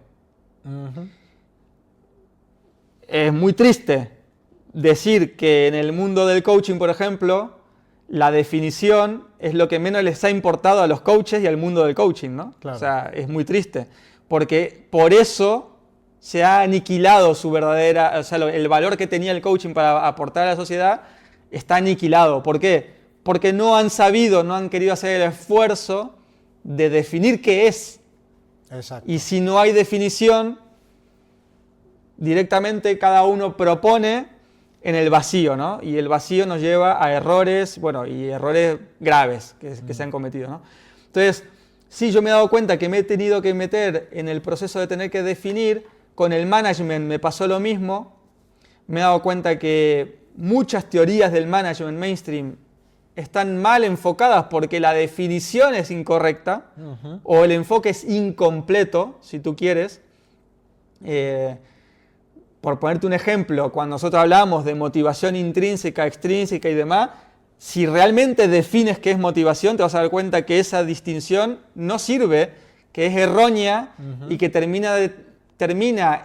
Es muy triste decir que en el mundo del coaching, por ejemplo, la definición es lo que menos les ha importado a los coaches y al mundo del coaching, ¿no? Claro. O sea, es muy triste, porque por eso se ha aniquilado su verdadera, o sea, el valor que tenía el coaching para aportar a la sociedad está aniquilado. ¿Por qué? Porque no han sabido, no han querido hacer el esfuerzo de definir qué es. Exacto. Y si no hay definición, directamente cada uno propone en el vacío, ¿no? Y el vacío nos lleva a errores, bueno, y errores graves que se han cometido, ¿no? Entonces, sí, yo me he dado cuenta que me he tenido que meter en el proceso de tener que definir. Con el management me pasó lo mismo. Me he dado cuenta que muchas teorías del management mainstream están mal enfocadas porque la definición es incorrecta o el enfoque es incompleto, si tú quieres. Por ponerte un ejemplo, cuando nosotros hablamos de motivación intrínseca, extrínseca y demás, si realmente defines qué es motivación, te vas a dar cuenta que esa distinción no sirve, que es errónea y que termina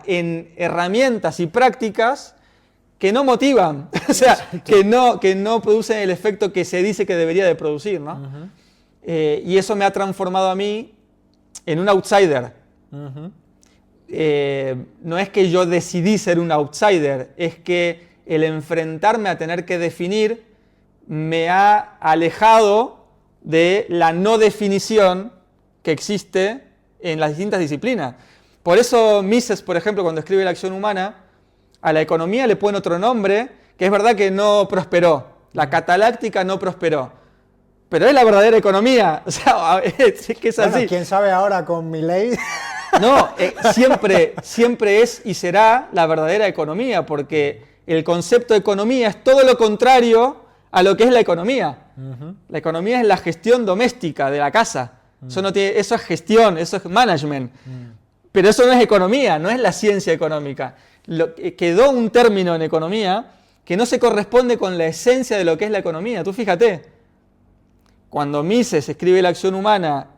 en herramientas y prácticas que no motivan, o sea, que no producen el efecto que se dice que debería de producir, ¿no? Y eso me ha transformado a mí en un outsider. No es que yo decidí ser un outsider, es que el enfrentarme a tener que definir me ha alejado de la no definición que existe en las distintas disciplinas. Por eso Mises, por ejemplo, cuando escribe La acción humana, a la economía le pone otro nombre, que es verdad que no prosperó. La cataláctica no prosperó. Pero es la verdadera economía. O sea, es que es Bueno, así. quién sabe ahora con Milei. No, siempre es y será la verdadera economía, porque el concepto de economía es todo lo contrario a lo que es la economía. La economía es la gestión doméstica de la casa. Eso es gestión, eso es management. Pero eso no es economía, no es la ciencia económica. Quedó un término en economía que no se corresponde con la esencia de lo que es la economía. Tú fíjate, cuando Mises escribe La acción humana,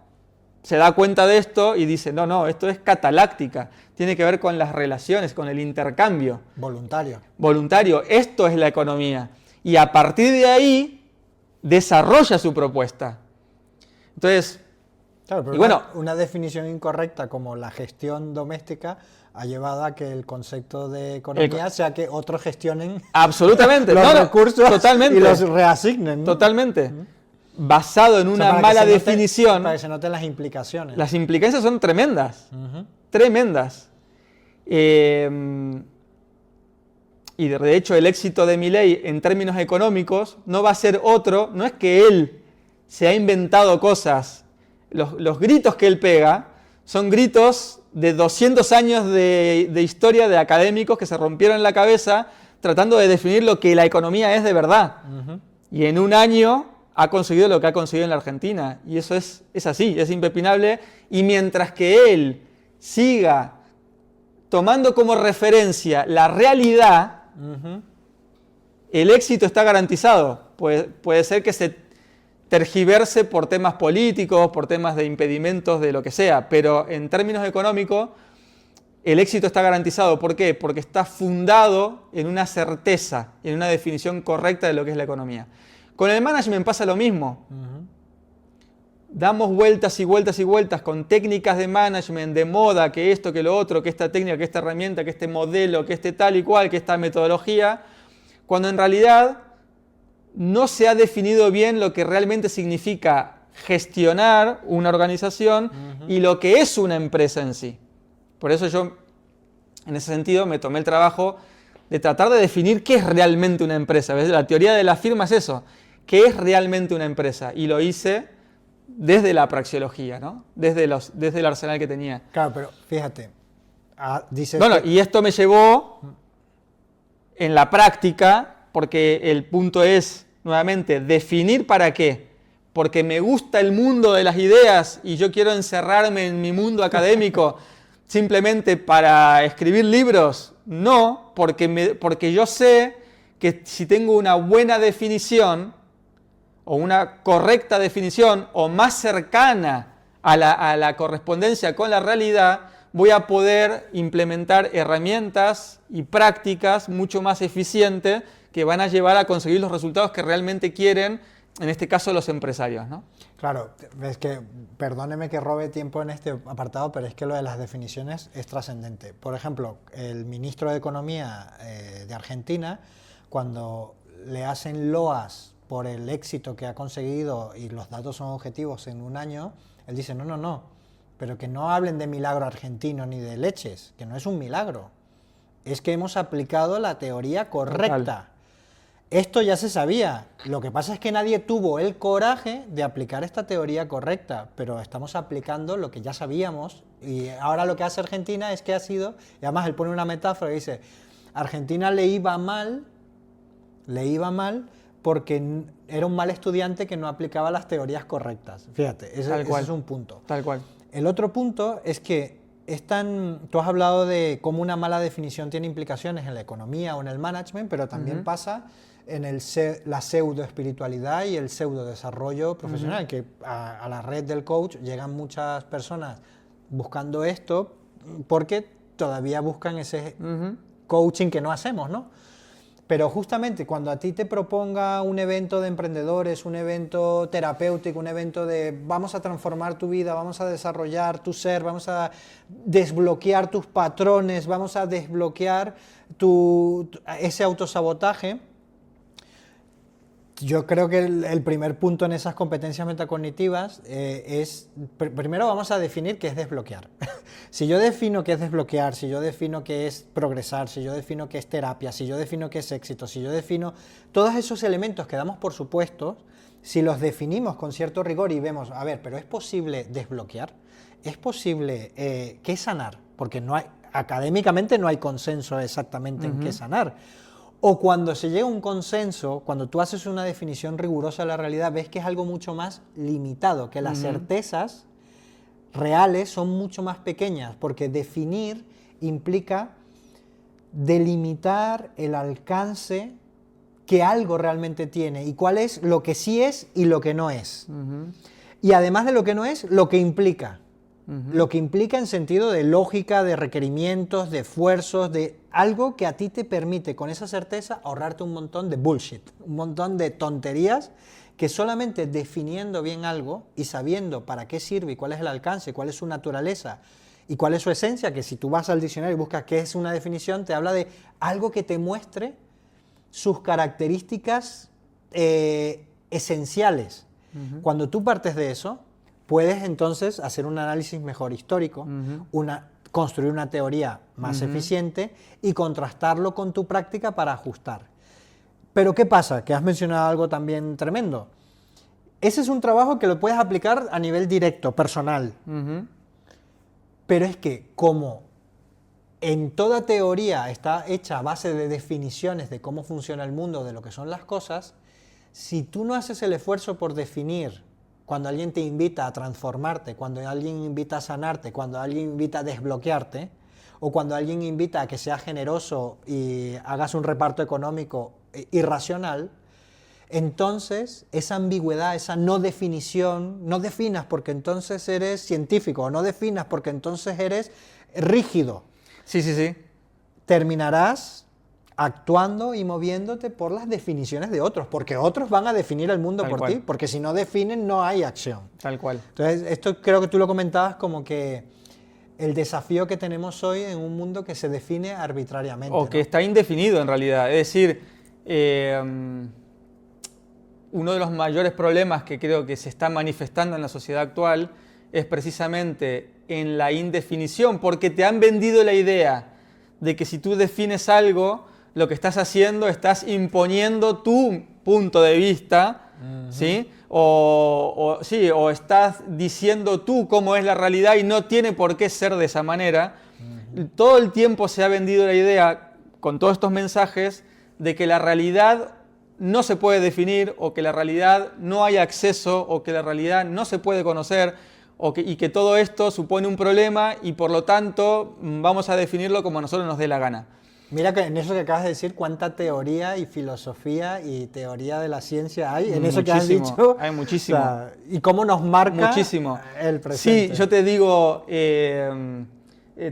se da cuenta de esto y dice, no, esto es cataláctica, tiene que ver con las relaciones, con el intercambio. Voluntario, esto es la economía. Y a partir de ahí, desarrolla su propuesta. Entonces, claro, pero y bueno, una definición incorrecta como la gestión doméstica ha llevado a que el concepto de economía sea que otros gestionen absolutamente, los recursos totalmente, y los reasignen, ¿no? Totalmente. Basado en una mala definición. Para que se noten las implicaciones. Las implicancias son tremendas. Tremendas. Y de hecho el éxito de Milei en términos económicos no va a ser otro, no es que él se ha inventado cosas. Los gritos que él pega son gritos de 200 años de historia de académicos que se rompieron la cabeza tratando de definir lo que la economía es de verdad. Y en un año ha conseguido lo que ha conseguido en la Argentina. Y eso es así, es impepinable. Y mientras que él siga tomando como referencia la realidad, el éxito está garantizado. Puede ser que se tergiverse por temas políticos, por temas de impedimentos, de lo que sea, pero en términos económicos, el éxito está garantizado. ¿Por qué? Porque está fundado en una certeza, en una definición correcta de lo que es la economía. Con el management pasa lo mismo. Damos vueltas y vueltas y vueltas con técnicas de management, de moda, que esto, que lo otro, que esta técnica, que esta herramienta, que este modelo, que este tal y cual, que esta metodología, cuando en realidad no se ha definido bien lo que realmente significa gestionar una organización y lo que es una empresa en sí. Por eso yo, en ese sentido, me tomé el trabajo de tratar de definir qué es realmente una empresa. ¿Ves? La teoría de la firma es eso. ¿Qué es realmente una empresa? Y lo hice desde la praxeología, ¿no? Desde el arsenal que tenía. Claro, pero fíjate, dices No, y esto me llevó en la práctica, porque el punto es, nuevamente, definir para qué. Porque me gusta el mundo de las ideas y yo quiero encerrarme en mi mundo académico simplemente para escribir libros. No, porque yo sé que si tengo una buena definición o una correcta definición o más cercana a la correspondencia con la realidad, voy a poder implementar herramientas y prácticas mucho más eficientes que van a llevar a conseguir los resultados que realmente quieren, en este caso los empresarios, ¿no? Claro, es que, perdóneme que robe tiempo en este apartado, pero es que lo de las definiciones es trascendente. Por ejemplo, el ministro de Economía de Argentina, cuando le hacen loas por el éxito que ha conseguido y los datos son objetivos en un año, él dice, no, pero que no hablen de milagro argentino ni de leches, que no es un milagro. Es que hemos aplicado la teoría correcta. Total. Esto ya se sabía. Lo que pasa es que nadie tuvo el coraje de aplicar esta teoría correcta, pero estamos aplicando lo que ya sabíamos y ahora lo que hace Argentina es que ha sido, y además él pone una metáfora y dice, Argentina le iba mal porque era un mal estudiante que no aplicaba las teorías correctas. Fíjate, ese es un punto. Tal cual. El otro punto es que tú has hablado de cómo una mala definición tiene implicaciones en la economía o en el management, pero también pasa en la pseudo-espiritualidad y el pseudo-desarrollo profesional, que a la red del coach llegan muchas personas buscando esto porque todavía buscan ese coaching que no hacemos, ¿no? Pero justamente cuando a ti te proponga un evento de emprendedores, un evento terapéutico, un evento de vamos a transformar tu vida, vamos a desarrollar tu ser, vamos a desbloquear tus patrones, vamos a desbloquear ese autosabotaje, yo creo que el primer punto en esas competencias metacognitivas es, primero vamos a definir qué es desbloquear. Si yo defino qué es desbloquear, si yo defino qué es progresar, si yo defino qué es terapia, si yo defino qué es éxito, si yo defino todos esos elementos que damos por supuestos, si los definimos con cierto rigor y vemos, a ver, pero ¿es posible desbloquear? ¿Es posible qué es sanar? Porque académicamente no hay consenso exactamente en qué sanar. O cuando se llega a un consenso, cuando tú haces una definición rigurosa de la realidad, ves que es algo mucho más limitado, que las certezas reales son mucho más pequeñas, porque definir implica delimitar el alcance que algo realmente tiene y cuál es lo que sí es y lo que no es. Y además de lo que no es, lo que implica. Lo que implica en sentido de lógica, de requerimientos, de esfuerzos, de algo que a ti te permite con esa certeza ahorrarte un montón de bullshit, un montón de tonterías que solamente definiendo bien algo y sabiendo para qué sirve y cuál es el alcance, cuál es su naturaleza y cuál es su esencia, que si tú vas al diccionario y buscas qué es una definición, te habla de algo que te muestre sus características esenciales. Cuando tú partes de eso, puedes entonces hacer un análisis mejor histórico, construir una teoría más eficiente y contrastarlo con tu práctica para ajustar. Pero ¿qué pasa? Que has mencionado algo también tremendo. Ese es un trabajo que lo puedes aplicar a nivel directo, personal. Pero es que como en toda teoría está hecha a base de definiciones de cómo funciona el mundo, de lo que son las cosas, si tú no haces el esfuerzo por definir cuando alguien te invita a transformarte, cuando alguien invita a sanarte, cuando alguien invita a desbloquearte, o cuando alguien invita a que seas generoso y hagas un reparto económico irracional, entonces esa ambigüedad, esa no definición, no definas porque entonces eres científico, o no definas porque entonces eres rígido. Sí. Terminarás actuando y moviéndote por las definiciones de otros, porque otros van a definir el mundo por ti, porque si no definen no hay acción. Tal cual. Entonces, esto creo que tú lo comentabas como que el desafío que tenemos hoy en un mundo que se define arbitrariamente. O que está indefinido en realidad. Es decir, uno de los mayores problemas que creo que se está manifestando en la sociedad actual es precisamente en la indefinición, porque te han vendido la idea de que si tú defines algo, lo que estás haciendo, estás imponiendo tu punto de vista, ¿sí? O estás diciendo tú cómo es la realidad y no tiene por qué ser de esa manera. Todo el tiempo se ha vendido la idea, con todos estos mensajes, de que la realidad no se puede definir, o que la realidad no hay acceso, o que la realidad no se puede conocer, y que todo esto supone un problema y por lo tanto vamos a definirlo como a nosotros nos dé la gana. Mira que en eso que acabas de decir, cuánta teoría y filosofía y teoría de la ciencia hay en eso que has dicho. Hay muchísimo. O sea, y cómo nos marca muchísimo. El presente. Sí, yo te digo,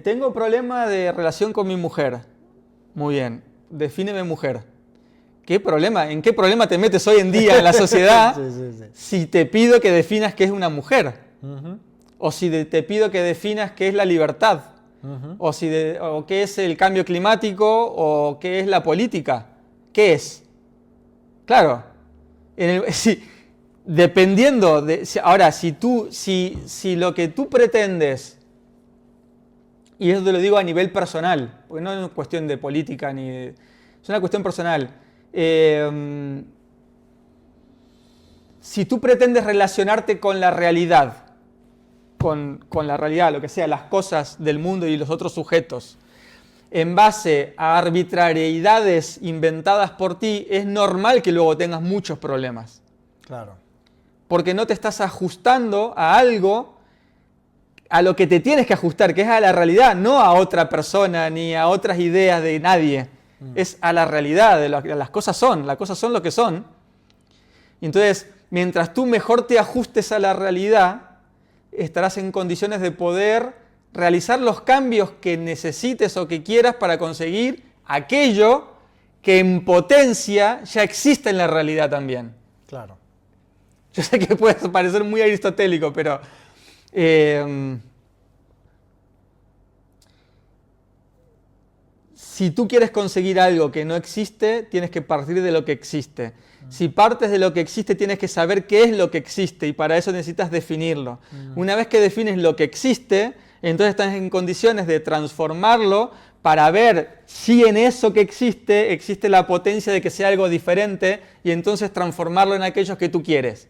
tengo problema de relación con mi mujer. Muy bien, defíneme mujer. ¿Qué problema? ¿En qué problema te metes hoy en día en la sociedad sí. si te pido que definas qué es una mujer? Uh-huh. O si te pido que definas qué es la libertad. Uh-huh. O qué es el cambio climático, o qué es la política. ¿Qué es? Claro. Dependiendo de... Ahora, si lo que tú pretendes, y eso te lo digo a nivel personal, porque no es una cuestión de política, es una cuestión personal. Si tú pretendes relacionarte con la realidad, con la realidad, lo que sea, las cosas del mundo y los otros sujetos, en base a arbitrariedades inventadas por ti, es normal que luego tengas muchos problemas. Claro. Porque no te estás ajustando a algo a lo que te tienes que ajustar, que es a la realidad, no a otra persona ni a otras ideas de nadie. Es a la realidad, las cosas son lo que son. Entonces, mientras tú mejor te ajustes a la realidad, estarás en condiciones de poder realizar los cambios que necesites o que quieras para conseguir aquello que en potencia ya existe en la realidad también. Claro. Yo sé que puede parecer muy aristotélico, pero si tú quieres conseguir algo que no existe, tienes que partir de lo que existe. Si partes de lo que existe, tienes que saber qué es lo que existe y para eso necesitas definirlo. Una vez que defines lo que existe, entonces estás en condiciones de transformarlo para ver si en eso que existe la potencia de que sea algo diferente y entonces transformarlo en aquellos que tú quieres.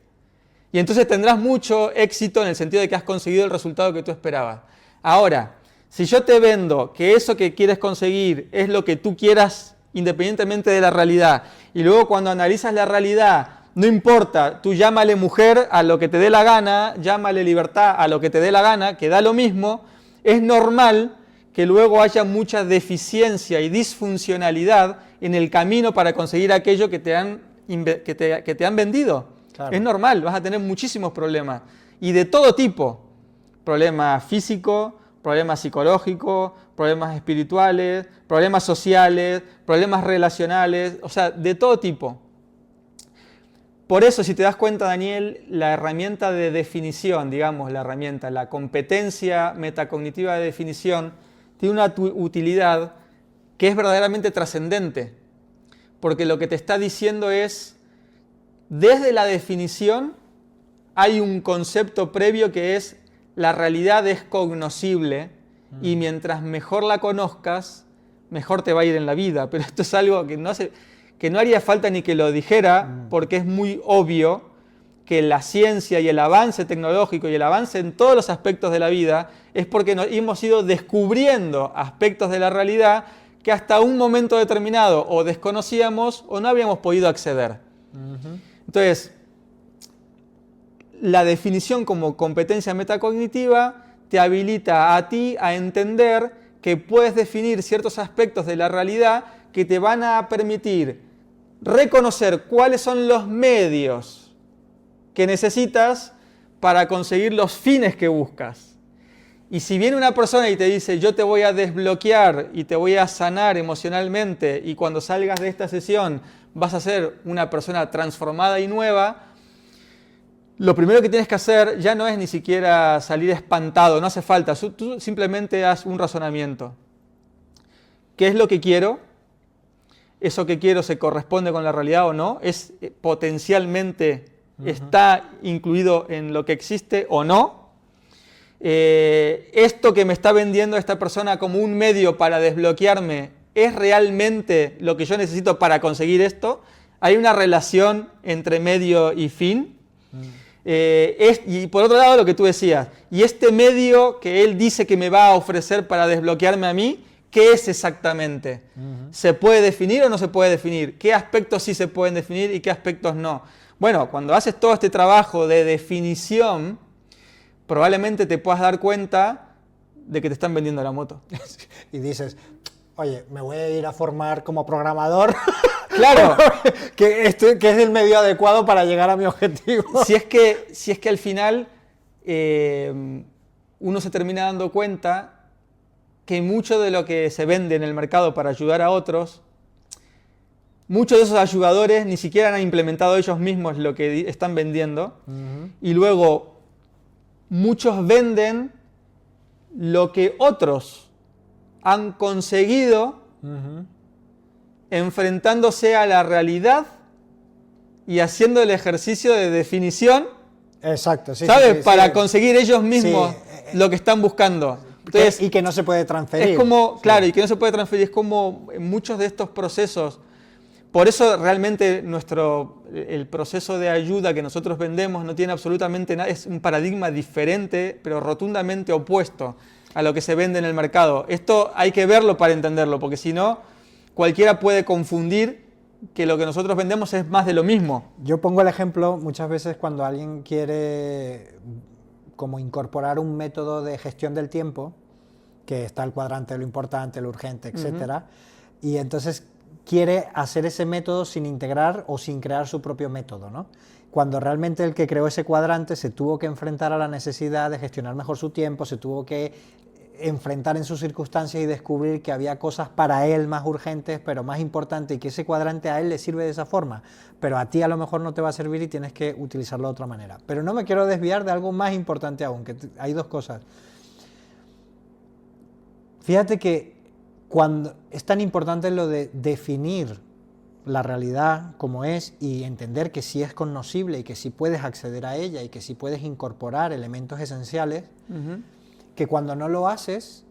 Y entonces tendrás mucho éxito en el sentido de que has conseguido el resultado que tú esperabas. Ahora, si yo te vendo que eso que quieres conseguir es lo que tú quieras independientemente de la realidad, y luego cuando analizas la realidad, no importa, tú llámale mujer a lo que te dé la gana, llámale libertad a lo que te dé la gana, que da lo mismo, es normal que luego haya mucha deficiencia y disfuncionalidad en el camino para conseguir aquello que te han vendido. Claro. Es normal, vas a tener muchísimos problemas, y de todo tipo, problemas físicos, problemas psicológicos, problemas espirituales, problemas sociales, problemas relacionales, o sea, de todo tipo. Por eso, si te das cuenta, Daniel, la herramienta de definición, digamos, la competencia metacognitiva de definición, tiene una utilidad que es verdaderamente trascendente, porque lo que te está diciendo es, desde la definición hay un concepto previo que es la realidad es cognoscible y mientras mejor la conozcas, mejor te va a ir en la vida. Pero esto es algo que no haría falta ni que lo dijera, porque es muy obvio que la ciencia y el avance tecnológico y el avance en todos los aspectos de la vida es porque hemos ido descubriendo aspectos de la realidad que hasta un momento determinado o desconocíamos o no habíamos podido acceder. Entonces, la definición como competencia metacognitiva te habilita a ti a entender que puedes definir ciertos aspectos de la realidad que te van a permitir reconocer cuáles son los medios que necesitas para conseguir los fines que buscas. Y si viene una persona y te dice, yo te voy a desbloquear y te voy a sanar emocionalmente y cuando salgas de esta sesión vas a ser una persona transformada y nueva, lo primero que tienes que hacer ya no es ni siquiera salir espantado, no hace falta, tú simplemente haz un razonamiento. ¿Qué es lo que quiero? ¿Eso que quiero se corresponde con la realidad o no? ¿Es potencialmente está incluido en lo que existe o no? ¿Esto que me está vendiendo esta persona como un medio para desbloquearme es realmente lo que yo necesito para conseguir esto? ¿Hay una relación entre medio y fin? Y por otro lado, lo que tú decías, y este medio que él dice que me va a ofrecer para desbloquearme a mí, ¿qué es exactamente? ¿Se puede definir o no se puede definir? ¿Qué aspectos sí se pueden definir y qué aspectos no? Bueno, cuando haces todo este trabajo de definición, probablemente te puedas dar cuenta de que te están vendiendo la moto. Y dices, oye, me voy a ir a formar como programador. Claro. que es el medio adecuado para llegar a mi objetivo. Si es que al final uno se termina dando cuenta que mucho de lo que se vende en el mercado para ayudar a otros, muchos de esos ayudadores ni siquiera han implementado ellos mismos lo que están vendiendo. Y luego muchos venden lo que otros han conseguido enfrentándose a la realidad y haciendo el ejercicio de definición. Exacto, sí. ¿Sabes? Sí, para sí. conseguir ellos mismos lo que están buscando. Entonces, y que no se puede transferir. Es como, claro, y que no se puede transferir. Es como en muchos de estos procesos. Por eso realmente el proceso de ayuda que nosotros vendemos no tiene absolutamente nada, es un paradigma diferente, pero rotundamente opuesto a lo que se vende en el mercado. Esto hay que verlo para entenderlo, porque si no, cualquiera puede confundir que lo que nosotros vendemos es más de lo mismo. Yo pongo el ejemplo muchas veces cuando alguien quiere como incorporar un método de gestión del tiempo, que está el cuadrante de lo importante, lo urgente, etcétera, y entonces quiere hacer ese método sin integrar o sin crear su propio método, ¿no? Cuando realmente el que creó ese cuadrante se tuvo que enfrentar a la necesidad de gestionar mejor su tiempo, se tuvo que enfrentar en sus circunstancias y descubrir que había cosas para él más urgentes, pero más importantes, y que ese cuadrante a él le sirve de esa forma, pero a ti a lo mejor no te va a servir y tienes que utilizarlo de otra manera. Pero no me quiero desviar de algo más importante aún, que hay dos cosas. Fíjate que cuando es tan importante lo de definir la realidad como es y entender que sí es cognoscible y que sí puedes acceder a ella y que sí puedes incorporar elementos esenciales, que cuando no lo haces,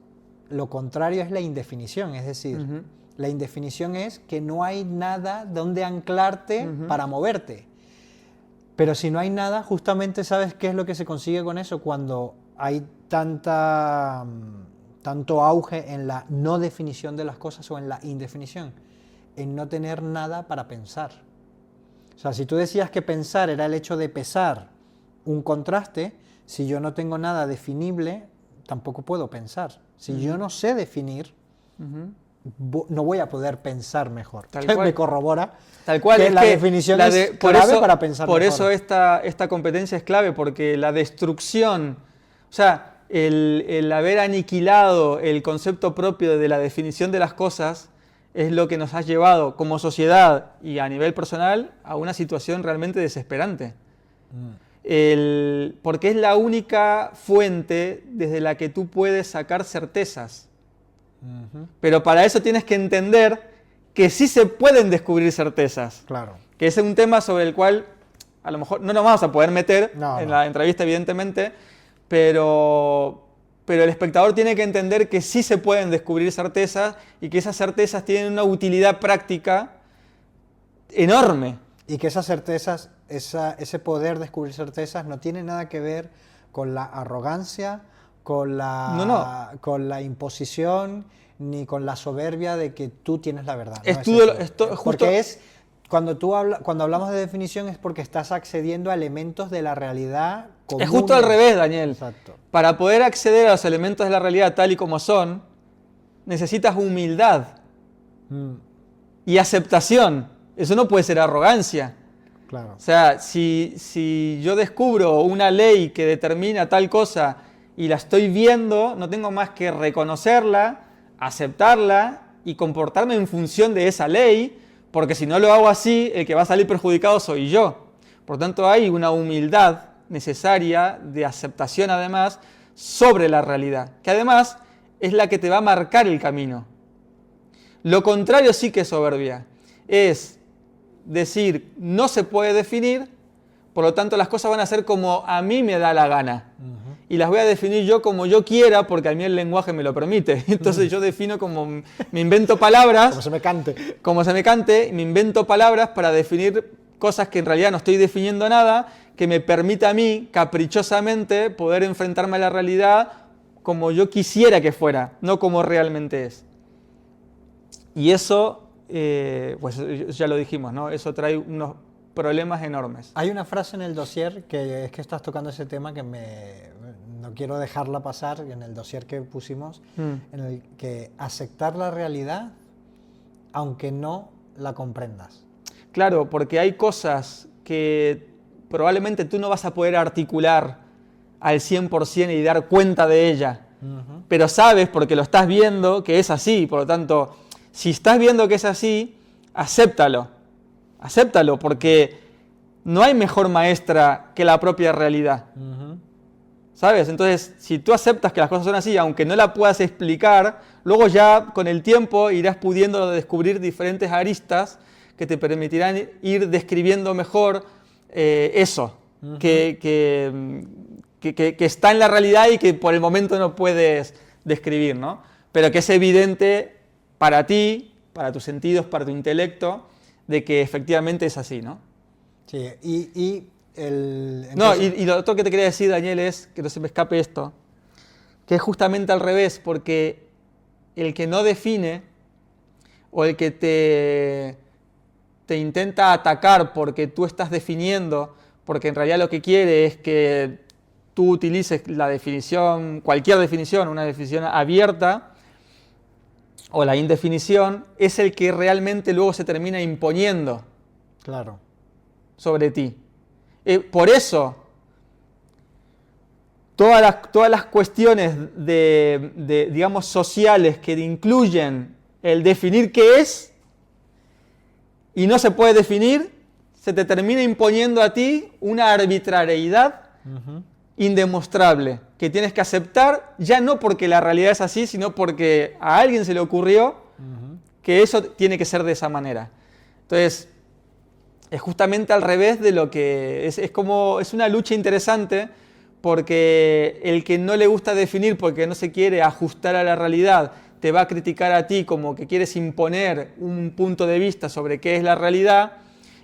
lo contrario es la indefinición. Es decir, la indefinición es que no hay nada donde anclarte para moverte. Pero si no hay nada, justamente ¿sabes qué es lo que se consigue con eso? Cuando hay tanto auge en la no definición de las cosas o en la indefinición, en no tener nada para pensar. O sea, si tú decías que pensar era el hecho de pesar un contraste, si yo no tengo nada definible, tampoco puedo pensar. Si yo no sé definir, no voy a poder pensar mejor. Tal cual. Me corrobora Tal cual, que es la que definición es clave para pensar por mejor. eso esta competencia es clave, porque la destrucción, o sea, el haber aniquilado el concepto propio de la definición de las cosas es lo que nos ha llevado como sociedad y a nivel personal a una situación realmente desesperante. Porque es la única fuente desde la que tú puedes sacar certezas. Pero para eso tienes que entender que sí se pueden descubrir certezas. Claro. Que ese es un tema sobre el cual a lo mejor no nos vamos a poder meter en la entrevista, evidentemente, pero el espectador tiene que entender que sí se pueden descubrir certezas y que esas certezas tienen una utilidad práctica enorme. Y que esas certezas, ese poder descubrir certezas no tiene nada que ver con la arrogancia, con la imposición, ni con la soberbia de que tú tienes la verdad. Porque es, cuando hablamos de definición es porque estás accediendo a elementos de la realidad común. Es justo al revés, Daniel. Exacto. Para poder acceder a los elementos de la realidad tal y como son, necesitas humildad y aceptación. Eso no puede ser arrogancia. Claro. O sea, si yo descubro una ley que determina tal cosa y la estoy viendo, no tengo más que reconocerla, aceptarla y comportarme en función de esa ley, porque si no lo hago así, el que va a salir perjudicado soy yo. Por tanto, hay una humildad necesaria de aceptación además sobre la realidad, que además es la que te va a marcar el camino. Lo contrario sí que es soberbia, es decir, no se puede definir, por lo tanto las cosas van a ser como a mí me da la gana. Y las voy a definir yo como yo quiera, porque a mí el lenguaje me lo permite. Entonces yo defino como, me invento palabras. Como se me cante. Como se me cante, me invento palabras para definir cosas que en realidad no estoy definiendo nada, que me permita a mí, caprichosamente, poder enfrentarme a la realidad como yo quisiera que fuera, no como realmente es. Y eso, pues ya lo dijimos, ¿no? Eso trae unos problemas enormes. Hay una frase en el dossier, que es que estás tocando ese tema, que no quiero dejarla pasar, en el dossier que pusimos, en el que aceptar la realidad aunque no la comprendas. Claro, porque hay cosas que probablemente tú no vas a poder articular al 100% y dar cuenta de ella, pero sabes, porque lo estás viendo, que es así. Por lo tanto, si estás viendo que es así, acéptalo, porque no hay mejor maestra que la propia realidad. ¿Sabes? Entonces, si tú aceptas que las cosas son así, aunque no la puedas explicar, luego ya con el tiempo irás pudiendo descubrir diferentes aristas que te permitirán ir describiendo mejor eso, que está en la realidad y que por el momento no puedes describir, ¿no? Pero que es evidente para ti, para tus sentidos, para tu intelecto, de que efectivamente es así, ¿no? Sí, No, y lo otro que te quería decir, Daniel, es, que no se me escape esto, que es justamente al revés, porque el que no define, o el que te intenta atacar porque tú estás definiendo, porque en realidad lo que quiere es que tú utilices la definición, cualquier definición, una definición abierta, o la indefinición, es el que realmente luego se termina imponiendo sobre ti. Por eso, todas las cuestiones digamos, sociales que incluyen el definir qué es y no se puede definir, se te termina imponiendo a ti una arbitrariedad indemostrable, que tienes que aceptar, ya no porque la realidad es así, sino porque a alguien se le ocurrió que eso tiene que ser de esa manera. Entonces, es justamente al revés de lo que es una lucha interesante, porque el que no le gusta definir porque no se quiere ajustar a la realidad te va a criticar a ti como que quieres imponer un punto de vista sobre qué es la realidad,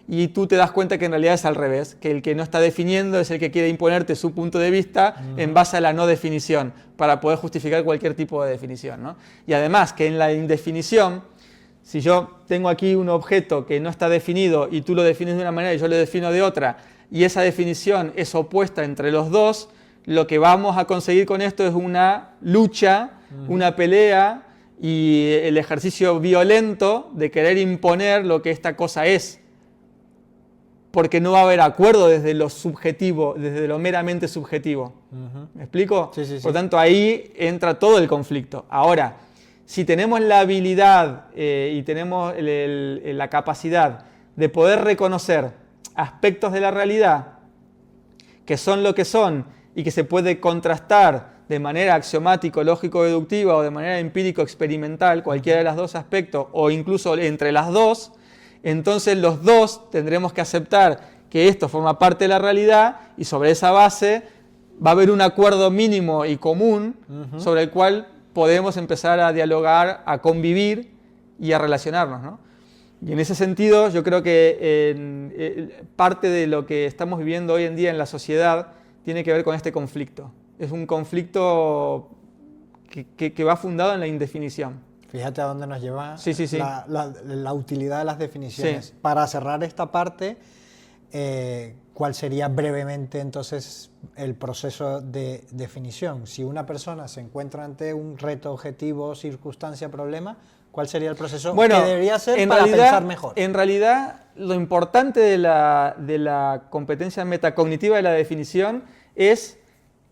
y tú te das cuenta que en realidad es al revés, que el que no está definiendo es el que quiere imponerte su punto de vista en base a la no definición, para poder justificar cualquier tipo de definición, ¿no? Y además que en la indefinición, si yo tengo aquí un objeto que no está definido y tú lo defines de una manera y yo lo defino de otra, y esa definición es opuesta entre los dos, lo que vamos a conseguir con esto es una lucha, una pelea y el ejercicio violento de querer imponer lo que esta cosa es. Porque no va a haber acuerdo desde lo subjetivo, desde lo meramente subjetivo. ¿Me explico? Sí, sí, sí. Por tanto, ahí entra todo el conflicto. Ahora, si tenemos la habilidad y tenemos la capacidad de poder reconocer aspectos de la realidad que son lo que son y que se puede contrastar de manera axiomático, lógico-deductiva o de manera empírico-experimental, cualquiera de los dos aspectos, o incluso entre las dos, entonces los dos tendremos que aceptar que esto forma parte de la realidad, y sobre esa base va a haber un acuerdo mínimo y común sobre el cual podemos empezar a dialogar, a convivir y a relacionarnos, ¿no? Y en ese sentido yo creo que parte de lo que estamos viviendo hoy en día en la sociedad tiene que ver con este conflicto. Es un conflicto que va fundado en la indefinición. Fíjate a dónde nos lleva la utilidad de las definiciones. Sí. Para cerrar esta parte, ¿cuál sería brevemente entonces el proceso de definición? Si una persona se encuentra ante un reto, objetivo, circunstancia, problema, ¿cuál sería el proceso que debería ser para pensar mejor? En realidad, lo importante de la competencia metacognitiva de la definición es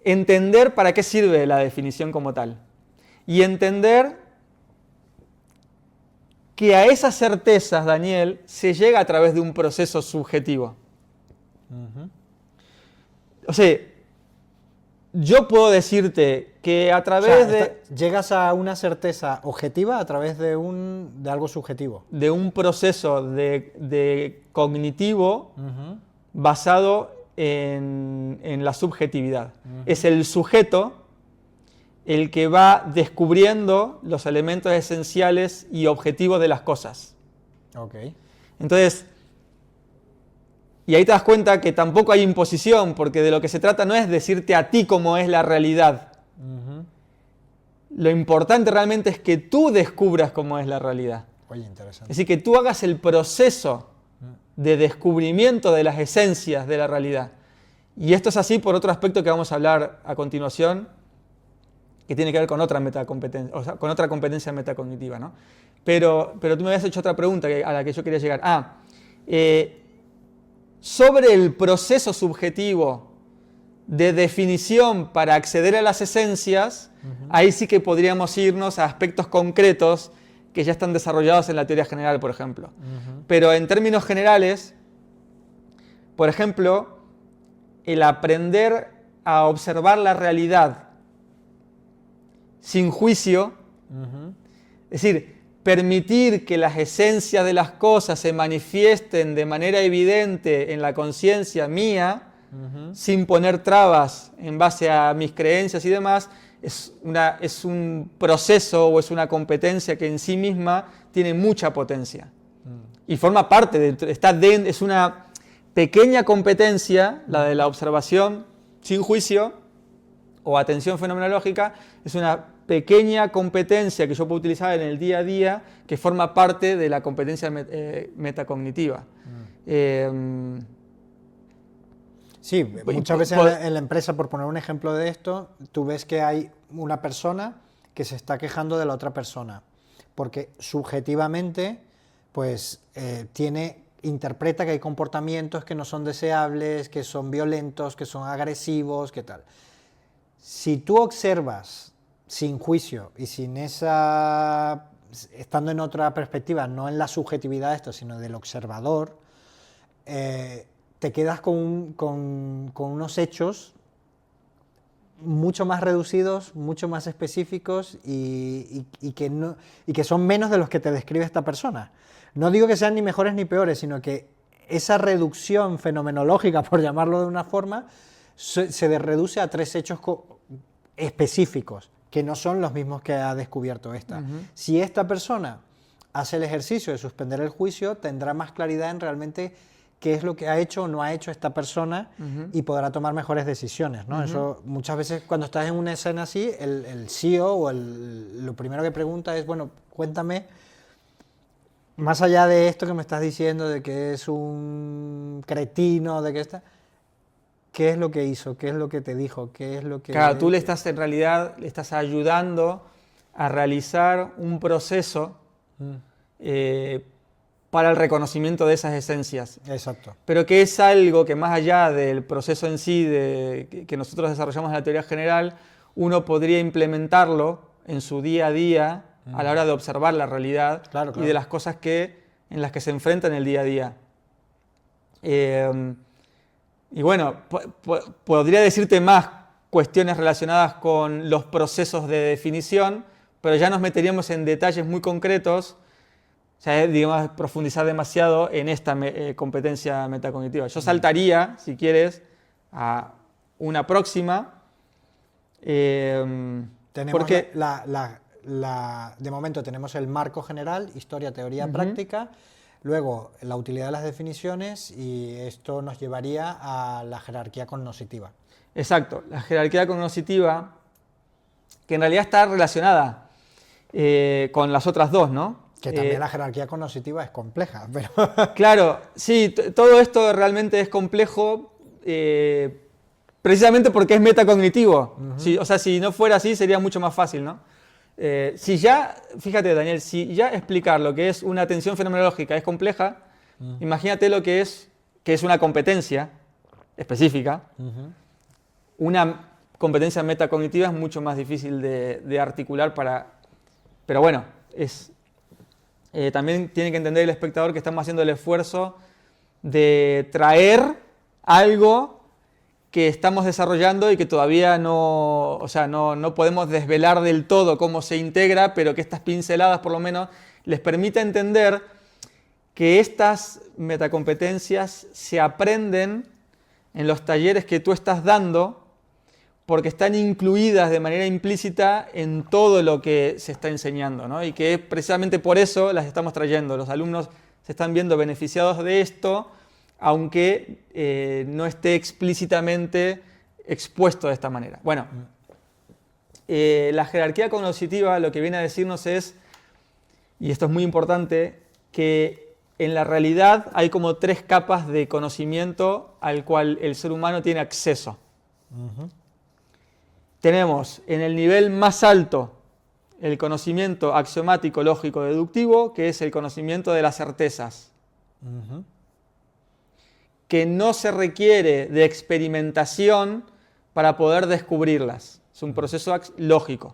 entender para qué sirve la definición como tal. Y entender que a esas certezas, Daniel, se llega a través de un proceso subjetivo. O sea, yo puedo decirte que a través llegas a una certeza objetiva a través de algo subjetivo. De un proceso de cognitivo basado en la subjetividad. Es el sujeto el que va descubriendo los elementos esenciales y objetivos de las cosas. Okay. Entonces, Y ahí te das cuenta que tampoco hay imposición, porque de lo que se trata no es decirte a ti cómo es la realidad. Lo importante realmente es que tú descubras cómo es la realidad. Oye, interesante. Es decir, que tú hagas el proceso de descubrimiento de las esencias de la realidad. Y esto es así por otro aspecto que vamos a hablar a continuación, que tiene que ver con otra metacompetencia, o sea, con otra competencia metacognitiva, ¿no? Pero tú me habías hecho otra pregunta a la que yo quería llegar. Sobre el proceso subjetivo de definición para acceder a las esencias, ahí sí que podríamos irnos a aspectos concretos que ya están desarrollados en la teoría general, por ejemplo. Pero en términos generales, por ejemplo, el aprender a observar la realidad sin juicio, es decir, permitir que las esencias de las cosas se manifiesten de manera evidente en la conciencia mía, sin poner trabas en base a mis creencias y demás, es un proceso o es una competencia que en sí misma tiene mucha potencia. Y forma parte, es una pequeña competencia, la de la observación sin juicio o atención fenomenológica, es una pequeña competencia que yo puedo utilizar en el día a día que forma parte de la competencia metacognitiva. Sí, muchas veces en la empresa, por poner un ejemplo de esto, tú ves que hay una persona que se está quejando de la otra persona, porque subjetivamente pues interpreta que hay comportamientos que no son deseables, que son violentos, que son agresivos, que tal. Si tú observas sin juicio y estando en otra perspectiva, no en la subjetividad de esto, sino del observador, te quedas con unos hechos mucho más reducidos, mucho más específicos y que son menos de los que te describe esta persona. No digo que sean ni mejores ni peores, sino que esa reducción fenomenológica, por llamarlo de una forma, se reduce a 3 hechos específicos, que no son los mismos que ha descubierto esta. Si esta persona hace el ejercicio de suspender el juicio, tendrá más claridad en realmente qué es lo que ha hecho o no ha hecho esta persona y podrá tomar mejores decisiones, ¿no? Eso muchas veces cuando estás en una escena así, el CEO o lo primero que pregunta es, bueno, cuéntame, más allá de esto que me estás diciendo, de que es un cretino, de que está... ¿Qué es lo que hizo? ¿Qué es lo que te dijo? ¿Qué es lo que...? Claro, tú en realidad le estás ayudando a realizar un proceso para el reconocimiento de esas esencias. Exacto. Pero que es algo que más allá del proceso en sí que nosotros desarrollamos en la teoría general, uno podría implementarlo en su día a día a la hora de observar la realidad y de las cosas en las que se enfrenta en el día a día. Y bueno, podría decirte más cuestiones relacionadas con los procesos de definición, pero ya nos meteríamos en detalles muy concretos, o sea, digamos, profundizar demasiado en esta competencia metacognitiva. Yo saltaría, si quieres, a una próxima. Tenemos porque de momento tenemos el marco general, historia, teoría, práctica. Luego, la utilidad de las definiciones, y esto nos llevaría a la jerarquía cognoscitiva. Exacto, la jerarquía cognoscitiva, que en realidad está relacionada con las otras dos, ¿no? Que también la jerarquía cognoscitiva es compleja, pero... Claro, sí, todo esto realmente es complejo precisamente porque es metacognitivo. O sea, si no fuera así sería mucho más fácil, ¿no? Fíjate Daniel, si ya explicar lo que es una atención fenomenológica es compleja, imagínate lo que es una competencia específica. Una competencia metacognitiva es mucho más difícil de articular pero bueno, también tiene que entender el espectador que estamos haciendo el esfuerzo de traer algo que estamos desarrollando y que todavía no podemos desvelar del todo cómo se integra, pero que estas pinceladas por lo menos les permita entender que estas metacompetencias se aprenden en los talleres que tú estás dando porque están incluidas de manera implícita en todo lo que se está enseñando, ¿no? Y que precisamente por eso las estamos trayendo. Los alumnos se están viendo beneficiados de esto aunque no esté explícitamente expuesto de esta manera. Bueno, la jerarquía cognitiva lo que viene a decirnos es, y esto es muy importante, que en la realidad hay como 3 capas de conocimiento al cual el ser humano tiene acceso. Tenemos en el nivel más alto el conocimiento axiomático, lógico, deductivo, que es el conocimiento de las certezas, que no se requiere de experimentación para poder descubrirlas. Es un proceso lógico.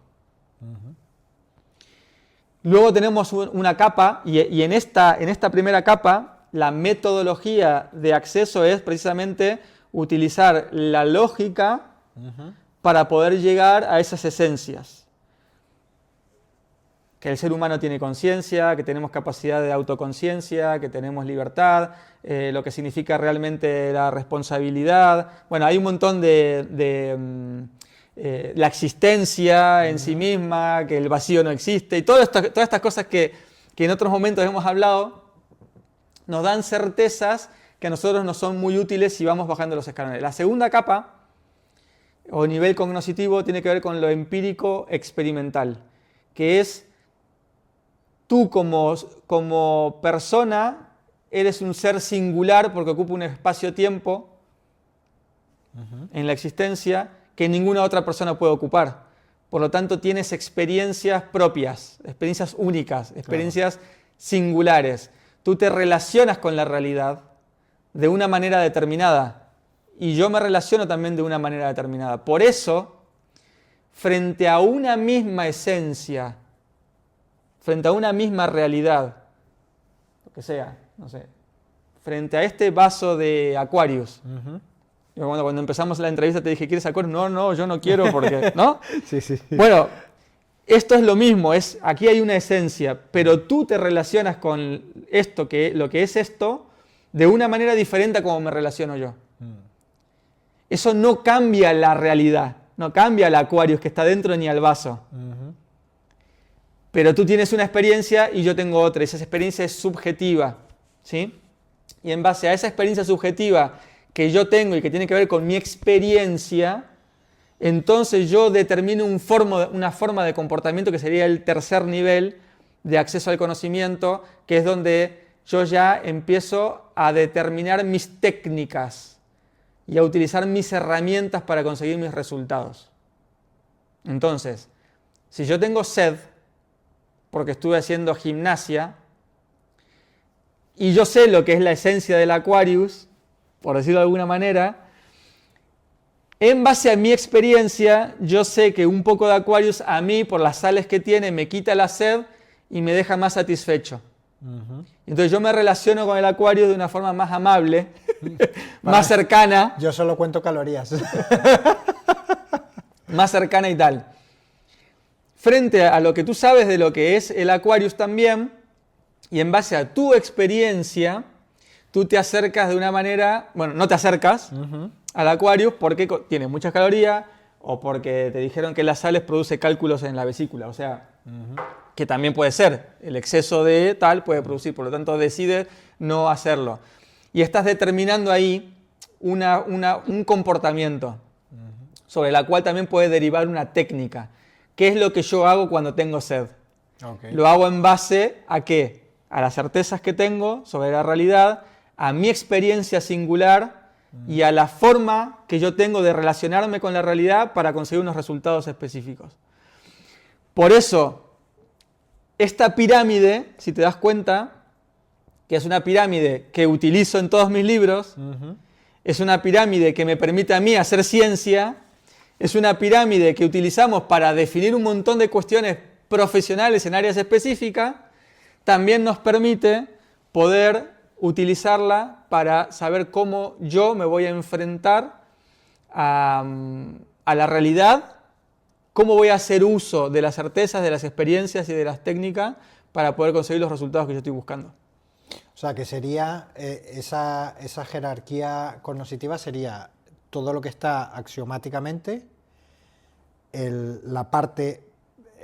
Luego tenemos una capa, y en esta primera capa, la metodología de acceso es precisamente utilizar la lógica para poder llegar a esas esencias. Que el ser humano tiene conciencia, que tenemos capacidad de autoconciencia, que tenemos libertad, lo que significa realmente la responsabilidad. Bueno, hay un montón de la existencia en sí misma, que el vacío no existe, y todas estas cosas que en otros momentos hemos hablado, nos dan certezas que a nosotros nos son muy útiles si vamos bajando los escalones. La segunda capa, o nivel cognoscitivo, tiene que ver con lo empírico experimental, que es tú como persona eres un ser singular porque ocupa un espacio-tiempo en la existencia que ninguna otra persona puede ocupar. Por lo tanto, tienes experiencias propias, experiencias únicas, experiencias singulares. Tú te relacionas con la realidad de una manera determinada y yo me relaciono también de una manera determinada. Por eso, frente a una misma esencia, frente a una misma realidad, lo que sea, no sé, frente a este vaso de Aquarius. Yo cuando empezamos la entrevista te dije, ¿quieres Aquarius? No, yo no quiero porque, ¿no? Sí. Bueno, esto es lo mismo, aquí hay una esencia, pero tú te relacionas con esto, lo que es esto, de una manera diferente a como me relaciono yo. Eso no cambia la realidad, no cambia el Aquarius que está dentro ni al vaso. Pero tú tienes una experiencia y yo tengo otra, y esa experiencia es subjetiva, ¿sí? Y en base a esa experiencia subjetiva que yo tengo y que tiene que ver con mi experiencia, entonces yo determino una forma de comportamiento que sería el tercer nivel de acceso al conocimiento, que es donde yo ya empiezo a determinar mis técnicas y a utilizar mis herramientas para conseguir mis resultados. Entonces, si yo tengo sed, porque estuve haciendo gimnasia, y yo sé lo que es la esencia del Aquarius, por decirlo de alguna manera, en base a mi experiencia, yo sé que un poco de Aquarius a mí, por las sales que tiene, me quita la sed y me deja más satisfecho. Entonces yo me relaciono con el Aquarius de una forma más amable, más cercana. Yo solo cuento calorías. Más cercana y tal. Frente a lo que tú sabes de lo que es el Aquarius también, y en base a tu experiencia, tú te acercas de una manera, bueno, no te acercas al Aquarius porque tiene muchas calorías o porque te dijeron que las sales produce cálculos en la vesícula, o sea, que también puede ser, el exceso de tal puede producir, por lo tanto decides no hacerlo. Y estás determinando ahí un comportamiento sobre la cual también puede derivar una técnica. ¿Qué es lo que yo hago cuando tengo sed? Lo hago en base a ¿qué? A las certezas que tengo sobre la realidad, a mi experiencia singular y a la forma que yo tengo de relacionarme con la realidad para conseguir unos resultados específicos. Por eso, esta pirámide, si te das cuenta, que es una pirámide que utilizo en todos mis libros, es una pirámide que me permite a mí hacer ciencia, es una pirámide que utilizamos para definir un montón de cuestiones profesionales en áreas específicas, también nos permite poder utilizarla para saber cómo yo me voy a enfrentar a la realidad, cómo voy a hacer uso de las certezas, de las experiencias y de las técnicas para poder conseguir los resultados que yo estoy buscando. O sea, que sería esa jerarquía cognitiva sería todo lo que está axiomáticamente, la parte,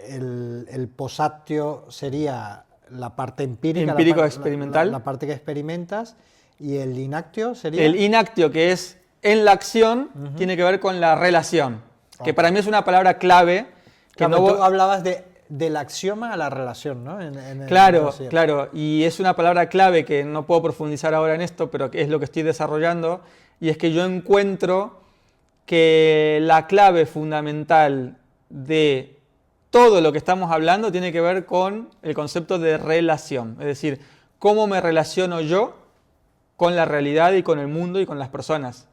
el post-actio sería la parte empírica, Empírico experimental. La parte que experimentas, ¿Y el inactio sería? El inactio, que es en la acción, tiene que ver con la relación, que para mí es una palabra clave. Que Claro, no tú hablabas del axioma a la relación, ¿no? Claro, claro, y es una palabra clave que no puedo profundizar ahora en esto, pero que es lo que estoy desarrollando, y es que yo encuentro que la clave fundamental de todo lo que estamos hablando tiene que ver con el concepto de relación, es decir, cómo me relaciono yo con la realidad y con el mundo y con las personas.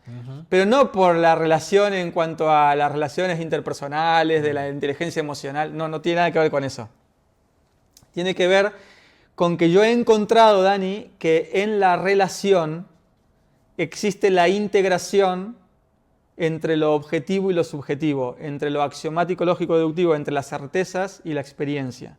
Pero no por la relación en cuanto a las relaciones interpersonales, de la inteligencia emocional, no tiene nada que ver con eso. Tiene que ver con que yo he encontrado, Dani, que en la relación existe la integración entre lo objetivo y lo subjetivo, entre lo axiomático, lógico, deductivo, entre las certezas y la experiencia.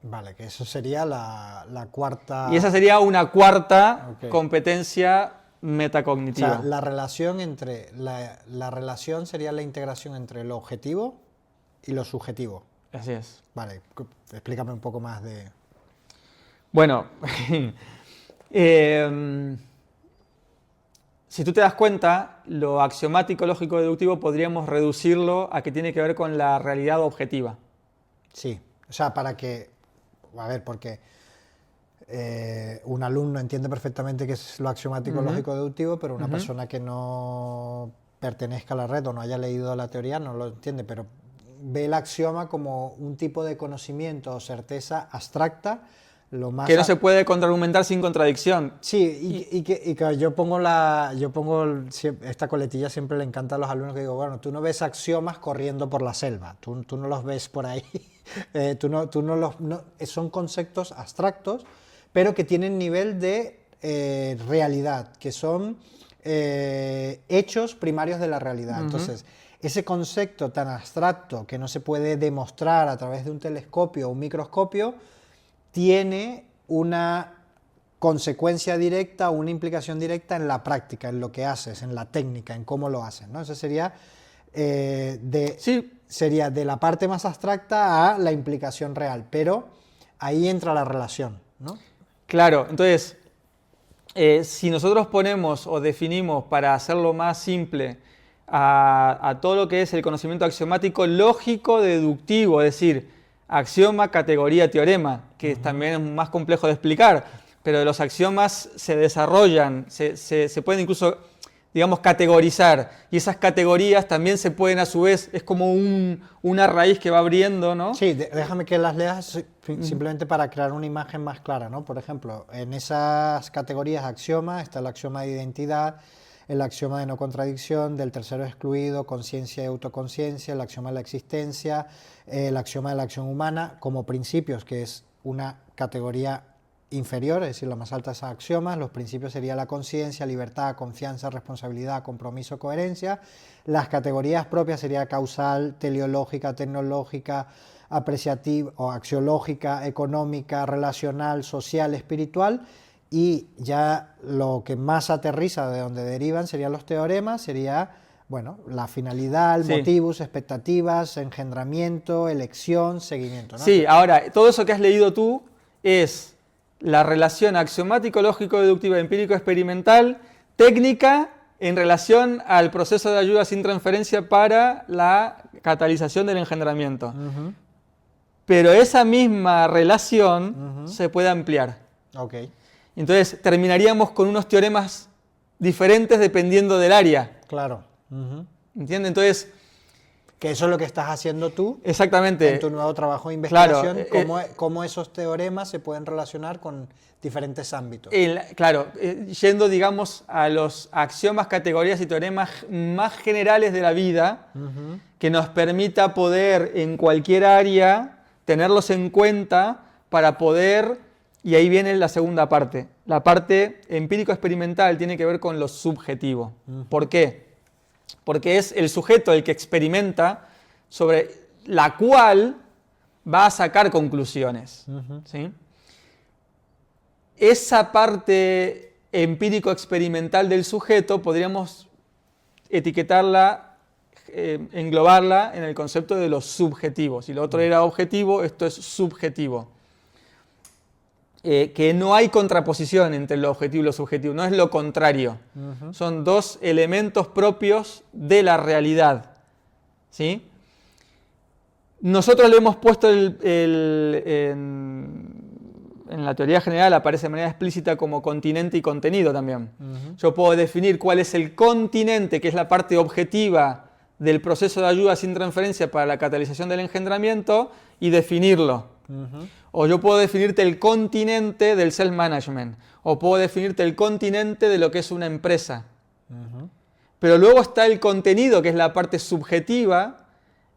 Vale, que eso sería la cuarta... Y esa sería una cuarta competencia metacognitiva. O sea, la relación entre... La relación sería la integración entre lo objetivo y lo subjetivo. Así es. Vale, explícame un poco más de... Bueno, si tú te das cuenta, lo axiomático, lógico, deductivo podríamos reducirlo a que tiene que ver con la realidad objetiva. Sí, o sea, para que... A ver, porque un alumno entiende perfectamente qué es lo axiomático, lógico, deductivo, pero una persona que no pertenezca a la red o no haya leído la teoría no lo entiende, pero ve el axioma como un tipo de conocimiento o certeza abstracta, lo más... Que no se puede contraargumentar sin contradicción. Sí, y que yo pongo esta coletilla, siempre le encanta a los alumnos que digo, bueno, tú no ves axiomas corriendo por la selva, tú no los ves por ahí, son conceptos abstractos, pero que tienen nivel de realidad, que son hechos primarios de la realidad. Entonces, ese concepto tan abstracto que no se puede demostrar a través de un telescopio o un microscopio, tiene una consecuencia directa o una implicación directa en la práctica, en lo que haces, en la técnica, en cómo lo haces, ¿no? Eso sería sería de la parte más abstracta a la implicación real, pero ahí entra la relación, ¿no? Claro, entonces, si nosotros ponemos o definimos, para hacerlo más simple, a todo lo que es el conocimiento axiomático lógico deductivo, es decir, axioma, categoría, teorema, que también es más complejo de explicar, pero los axiomas se desarrollan, se pueden incluso, digamos, categorizar, y esas categorías también se pueden a su vez, es como una raíz que va abriendo, ¿no? Sí, déjame que las leas simplemente para crear una imagen más clara, ¿no? Por ejemplo, en esas categorías axioma está el axioma de identidad, el axioma de no contradicción, del tercero excluido, conciencia y autoconciencia, el axioma de la existencia, el axioma de la acción humana, como principios, que es una categoría inferior, es decir, la más alta de esos axiomas. Los principios serían la conciencia, libertad, confianza, responsabilidad, compromiso, coherencia. Las categorías propias serían causal, teleológica, tecnológica, apreciativa o axiológica, económica, relacional, social, espiritual. Y ya lo que más aterriza, de donde derivan, serían los teoremas, sería, bueno, la finalidad, el motivus, expectativas, engendramiento, elección, seguimiento, ¿no? Sí, ahora, todo eso que has leído tú es la relación axiomático, lógico, deductiva, empírico, experimental, técnica, en relación al proceso de ayuda sin transferencia para la catalización del engendramiento. Pero esa misma relación se puede ampliar. Okay. Entonces terminaríamos con unos teoremas diferentes dependiendo del área. Claro. ¿Entiendes? Entonces... Que eso es lo que estás haciendo tú. Exactamente. En tu nuevo trabajo de investigación, claro, cómo esos teoremas se pueden relacionar con diferentes ámbitos. Claro, yendo, digamos, a los axiomas, categorías y teoremas más generales de la vida, que nos permita poder en cualquier área tenerlos en cuenta para poder, y ahí viene la segunda parte, la parte empírico-experimental tiene que ver con lo subjetivo. ¿Por qué? Porque es el sujeto el que experimenta, sobre la cual va a sacar conclusiones. ¿Sí? Esa parte empírico-experimental del sujeto podríamos etiquetarla, englobarla en el concepto de lo subjetivo. Si lo otro era objetivo, esto es subjetivo. que no hay contraposición entre lo objetivo y lo subjetivo, no es lo contrario. Son dos elementos propios de la realidad. ¿Sí? Nosotros le hemos puesto en la teoría general, aparece de manera explícita como continente y contenido también. Yo puedo definir cuál es el continente, que es la parte objetiva del proceso de ayuda sin transferencia para la catalización del engendramiento, y definirlo. O yo puedo definirte el continente del self-management, o puedo definirte el continente de lo que es una empresa. Pero luego está el contenido, que es la parte subjetiva,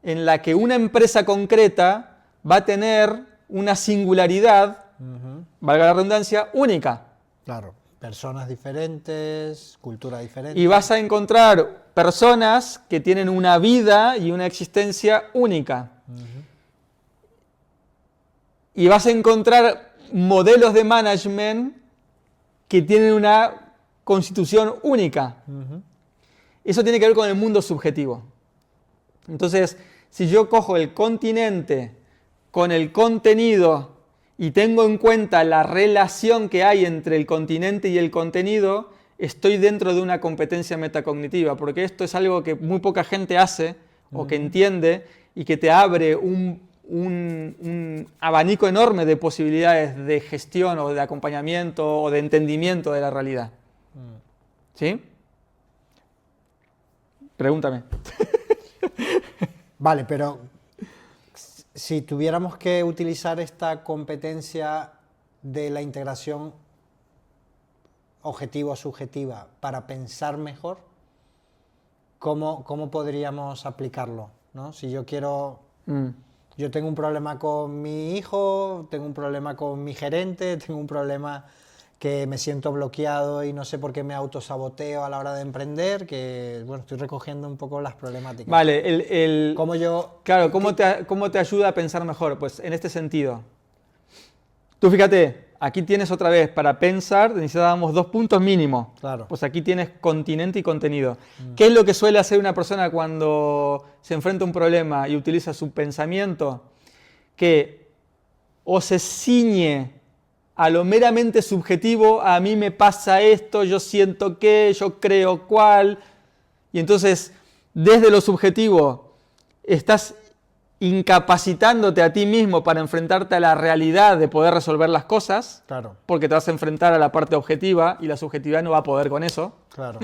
en la que una empresa concreta va a tener una singularidad, valga la redundancia, única. Claro, personas diferentes, cultura diferente. Y vas a encontrar personas que tienen una vida y una existencia única. Y vas a encontrar modelos de management que tienen una constitución única. Eso tiene que ver con el mundo subjetivo. Entonces, si yo cojo el continente con el contenido y tengo en cuenta la relación que hay entre el continente y el contenido, estoy dentro de una competencia metacognitiva, porque esto es algo que muy poca gente hace o que entiende y que te abre un abanico enorme de posibilidades de gestión o de acompañamiento o de entendimiento de la realidad. ¿Sí? Pregúntame. Vale, pero si tuviéramos que utilizar esta competencia de la integración objetivo-subjetiva para pensar mejor, ¿cómo podríamos aplicarlo? ¿No? Si yo quiero... Yo tengo un problema con mi hijo, tengo un problema con mi gerente, tengo un problema que me siento bloqueado y no sé por qué me autosaboteo a la hora de emprender, que bueno, estoy recogiendo un poco las problemáticas. Vale, Claro, ¿cómo te ayuda a pensar mejor? Pues en este sentido. Tú fíjate, aquí tienes otra vez, para pensar necesitábamos 2 puntos mínimo. Claro. Pues aquí tienes continente y contenido. ¿Qué es lo que suele hacer una persona cuando se enfrenta a un problema y utiliza su pensamiento? Que o se ciñe a lo meramente subjetivo, a mí me pasa esto, yo siento que, yo creo cuál, y entonces desde lo subjetivo estás incapacitándote a ti mismo para enfrentarte a la realidad de poder resolver las cosas, claro, porque te vas a enfrentar a la parte objetiva y la subjetividad no va a poder con eso. Claro.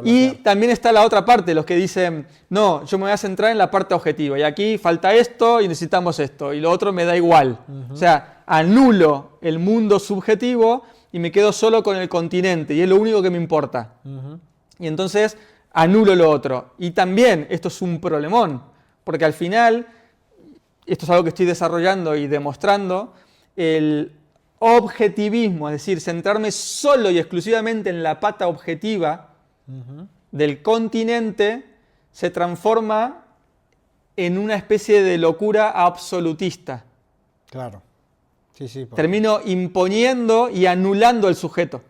Y también está la otra parte, los que dicen, no, yo me voy a centrar en la parte objetiva y aquí falta esto y necesitamos esto y lo otro me da igual. O sea, anulo el mundo subjetivo y me quedo solo con el continente y es lo único que me importa. Y entonces anulo lo otro. Y también esto es un problemón, porque al final, esto es algo que estoy desarrollando y demostrando, el objetivismo, es decir, centrarme solo y exclusivamente en la pata objetiva del continente, se transforma en una especie de locura absolutista. Claro. Sí, Termino imponiendo y anulando el sujeto.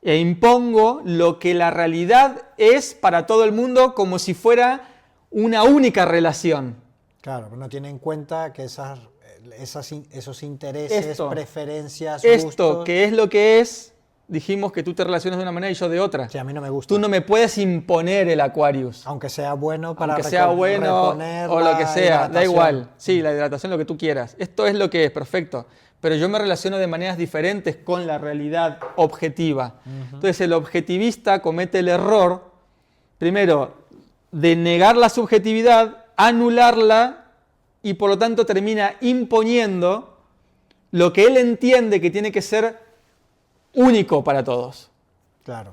E impongo lo que la realidad es para todo el mundo como si fuera una única relación. Claro, pero no tiene en cuenta que esos intereses, preferencias, gustos... Esto, que es lo que es, dijimos que tú te relacionas de una manera y yo de otra. Sí, a mí no me gusta. Tú no me puedes imponer el Aquarius. Aunque sea bueno para reponer o lo que sea, da igual. Sí, la hidratación, lo que tú quieras. Esto es lo que es, perfecto. Pero yo me relaciono de maneras diferentes con la realidad objetiva. Entonces el objetivista comete el error, primero, de negar la subjetividad, anularla y por lo tanto termina imponiendo lo que él entiende que tiene que ser único para todos. Claro.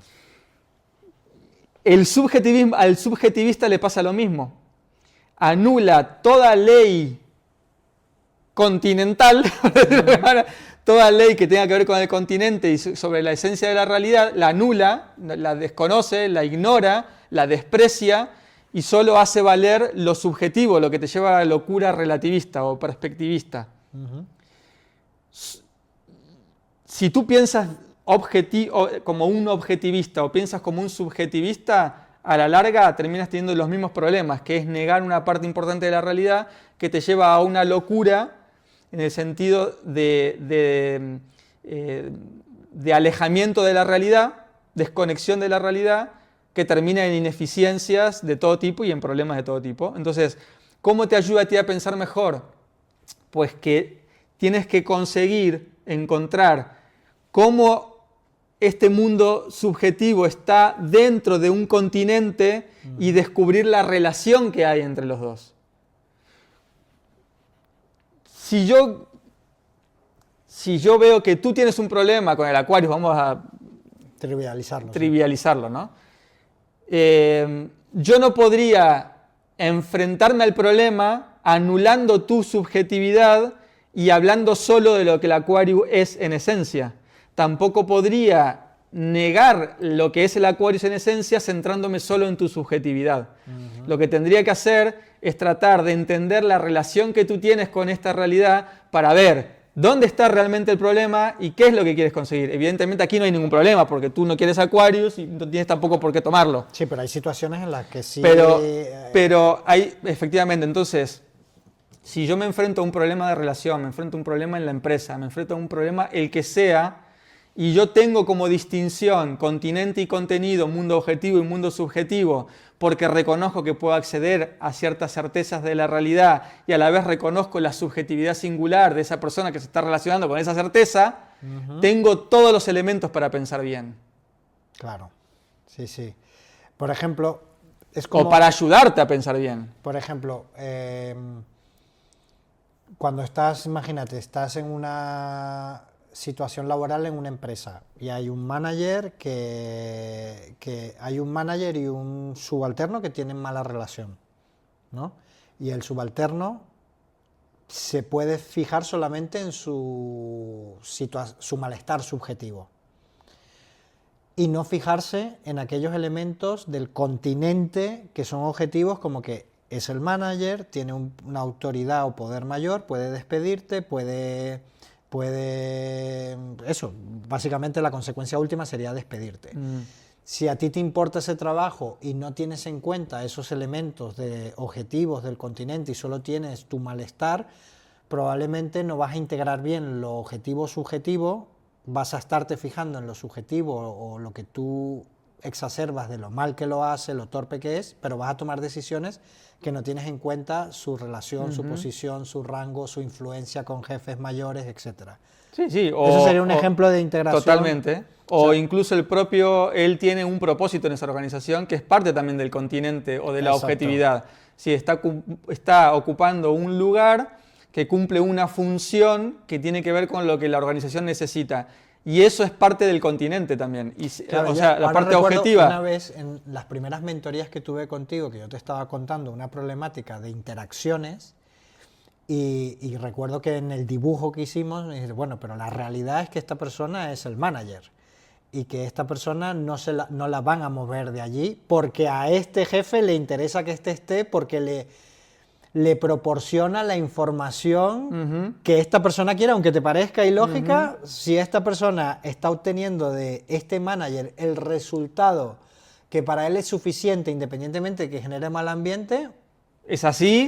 Al subjetivista le pasa lo mismo. Anula toda ley continental, toda ley que tenga que ver con el continente y sobre la esencia de la realidad, la anula, la desconoce, la ignora, la desprecia y solo hace valer lo subjetivo, lo que te lleva a la locura relativista o perspectivista. Si tú piensas como un objetivista o piensas como un subjetivista, a la larga terminas teniendo los mismos problemas, que es negar una parte importante de la realidad que te lleva a una locura en el sentido de alejamiento de la realidad, desconexión de la realidad, que termina en ineficiencias de todo tipo y en problemas de todo tipo. Entonces, ¿cómo te ayuda a ti a pensar mejor? Pues que tienes que conseguir encontrar cómo este mundo subjetivo está dentro de un continente y descubrir la relación que hay entre los dos. Si yo veo que tú tienes un problema con el Aquarius, vamos a trivializarlo, ¿no? Yo no podría enfrentarme al problema anulando tu subjetividad y hablando solo de lo que el Aquarius es en esencia. Tampoco podría negar lo que es el Aquarius en esencia centrándome solo en tu subjetividad. Lo que tendría que hacer es tratar de entender la relación que tú tienes con esta realidad para ver dónde está realmente el problema y qué es lo que quieres conseguir. Evidentemente aquí no hay ningún problema porque tú no quieres Aquarius y no tienes tampoco por qué tomarlo. Sí, pero hay situaciones en las que sí... Pero hay, efectivamente, entonces, si yo me enfrento a un problema de relación, me enfrento a un problema en la empresa, me enfrento a un problema el que sea, y yo tengo como distinción continente y contenido, mundo objetivo y mundo subjetivo, porque reconozco que puedo acceder a ciertas certezas de la realidad y a la vez reconozco la subjetividad singular de esa persona que se está relacionando con esa certeza, tengo todos los elementos para pensar bien. Claro, sí, sí. Por ejemplo, es como... O para ayudarte a pensar bien. Por ejemplo, cuando estás, imagínate, estás en una situación laboral en una empresa y hay un manager hay un manager y un subalterno que tienen mala relación, ¿no? Y el subalterno se puede fijar solamente en su malestar subjetivo y no fijarse en aquellos elementos del continente que son objetivos, como que es el manager, tiene una autoridad o poder mayor, puede despedirte, puede... Eso, básicamente la consecuencia última sería despedirte. Si a ti te importa ese trabajo y no tienes en cuenta esos elementos de objetivos del continente y solo tienes tu malestar, probablemente no vas a integrar bien lo objetivo-subjetivo, vas a estarte fijando en lo subjetivo o lo que tú exacerbas de lo mal que lo hace, lo torpe que es, pero vas a tomar decisiones que no tienes en cuenta su relación, su posición, su rango, su influencia con jefes mayores, etc. Sí, sí. Eso sería un ejemplo de integración. Totalmente. O incluso él tiene un propósito en esa organización que es parte también del continente o de la objetividad. Sí, está ocupando un lugar que cumple una función que tiene que ver con lo que la organización necesita. Y eso es parte del continente también. Y, claro, o sea, la parte objetiva. Una vez en las primeras mentorías que tuve contigo, que yo te estaba contando una problemática de interacciones, y recuerdo que en el dibujo que hicimos, me dijiste, bueno, pero la realidad es que esta persona es el manager y que esta persona no la van a mover de allí porque a este jefe le interesa que esté porque le proporciona la información que esta persona quiere, aunque te parezca ilógica. Si esta persona está obteniendo de este manager el resultado que para él es suficiente, independientemente de que genere mal ambiente, es así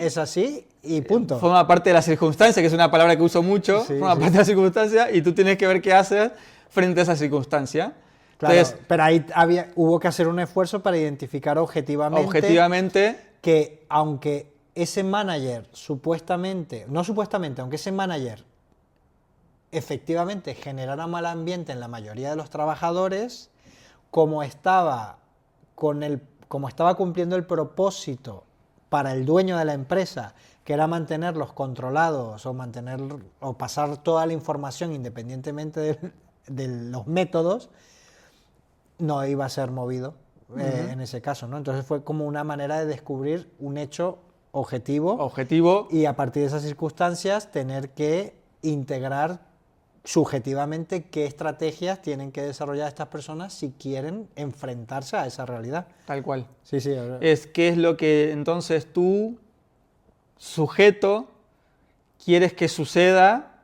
y punto. Forma parte de la circunstancia, que es una palabra que uso mucho, parte de la circunstancia y tú tienes que ver qué haces frente a esa circunstancia. Claro, entonces, pero ahí hubo que hacer un esfuerzo para identificar objetivamente que aunque ese manager aunque ese manager efectivamente generara mal ambiente en la mayoría de los trabajadores, como estaba cumpliendo el propósito para el dueño de la empresa, que era mantenerlos controlados o pasar toda la información independientemente de los métodos, no iba a ser movido en ese caso, ¿no? Entonces fue como una manera de descubrir un hecho objetivo y a partir de esas circunstancias tener que integrar subjetivamente qué estrategias tienen que desarrollar estas personas si quieren enfrentarse a esa realidad. Tal cual. Sí. Es qué es lo que entonces tú, sujeto, quieres que suceda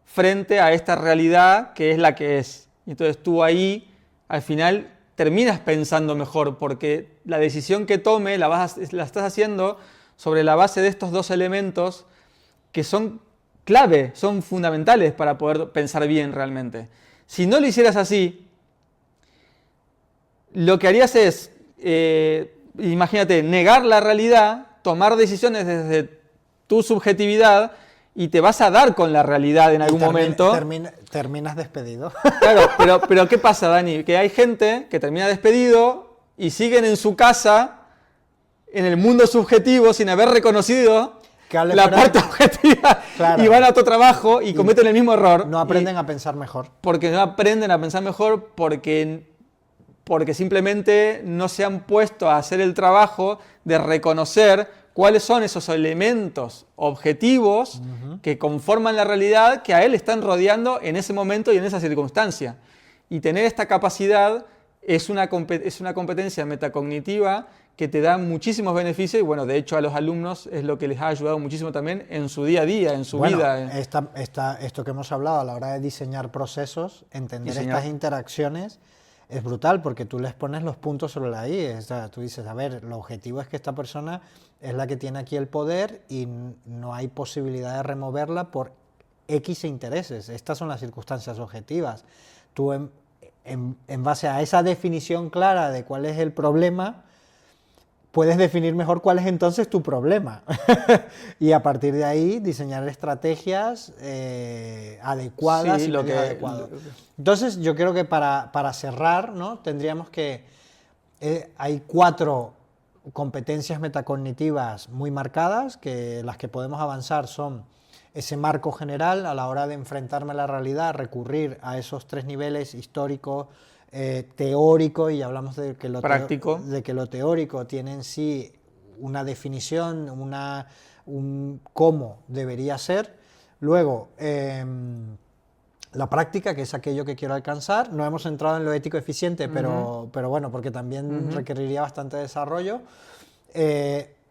frente a esta realidad que es la que es. Y entonces tú ahí, al final, terminas pensando mejor porque la decisión que tome la estás haciendo sobre la base de estos dos elementos que son clave, son fundamentales para poder pensar bien realmente. Si no lo hicieras así, lo que harías es, imagínate, negar la realidad, tomar decisiones desde tu subjetividad y te vas a dar con la realidad en algún momento. Terminas despedido. Claro, pero ¿qué pasa, Dani? Que hay gente que termina despedido y siguen en su casa, en el mundo subjetivo, sin haber reconocido la parte objetiva, claro, y van a otro trabajo y cometen el mismo error. No aprenden a pensar mejor. Porque no aprenden a pensar mejor, porque simplemente no se han puesto a hacer el trabajo de reconocer cuáles son esos elementos objetivos que conforman la realidad que a él están rodeando en ese momento y en esa circunstancia. Y tener esta capacidad es una competencia metacognitiva que te da muchísimos beneficios y bueno, de hecho a los alumnos es lo que les ha ayudado muchísimo también en su día a día, en su vida. Esto que hemos hablado a la hora de diseñar procesos, entender estas interacciones es brutal porque tú les pones los puntos sobre la I. O sea, tú dices, a ver, el objetivo es que esta persona es la que tiene aquí el poder y no hay posibilidad de removerla por X intereses. Estas son las circunstancias objetivas. Tú en base a esa definición clara de cuál es el problema, puedes definir mejor cuál es entonces tu problema y a partir de ahí diseñar estrategias adecuadas y medios adecuados. Entonces yo creo que para cerrar, ¿no? Tendríamos que... hay 4 competencias metacognitivas muy marcadas, que las que podemos avanzar son ese marco general a la hora de enfrentarme a la realidad, recurrir a esos 3 niveles histórico, teórico, y hablamos de que lo teórico tiene en sí una definición, un cómo debería ser. Luego, la práctica, que es aquello que quiero alcanzar. No hemos entrado en lo ético eficiente, pero bueno, porque también requeriría bastante desarrollo.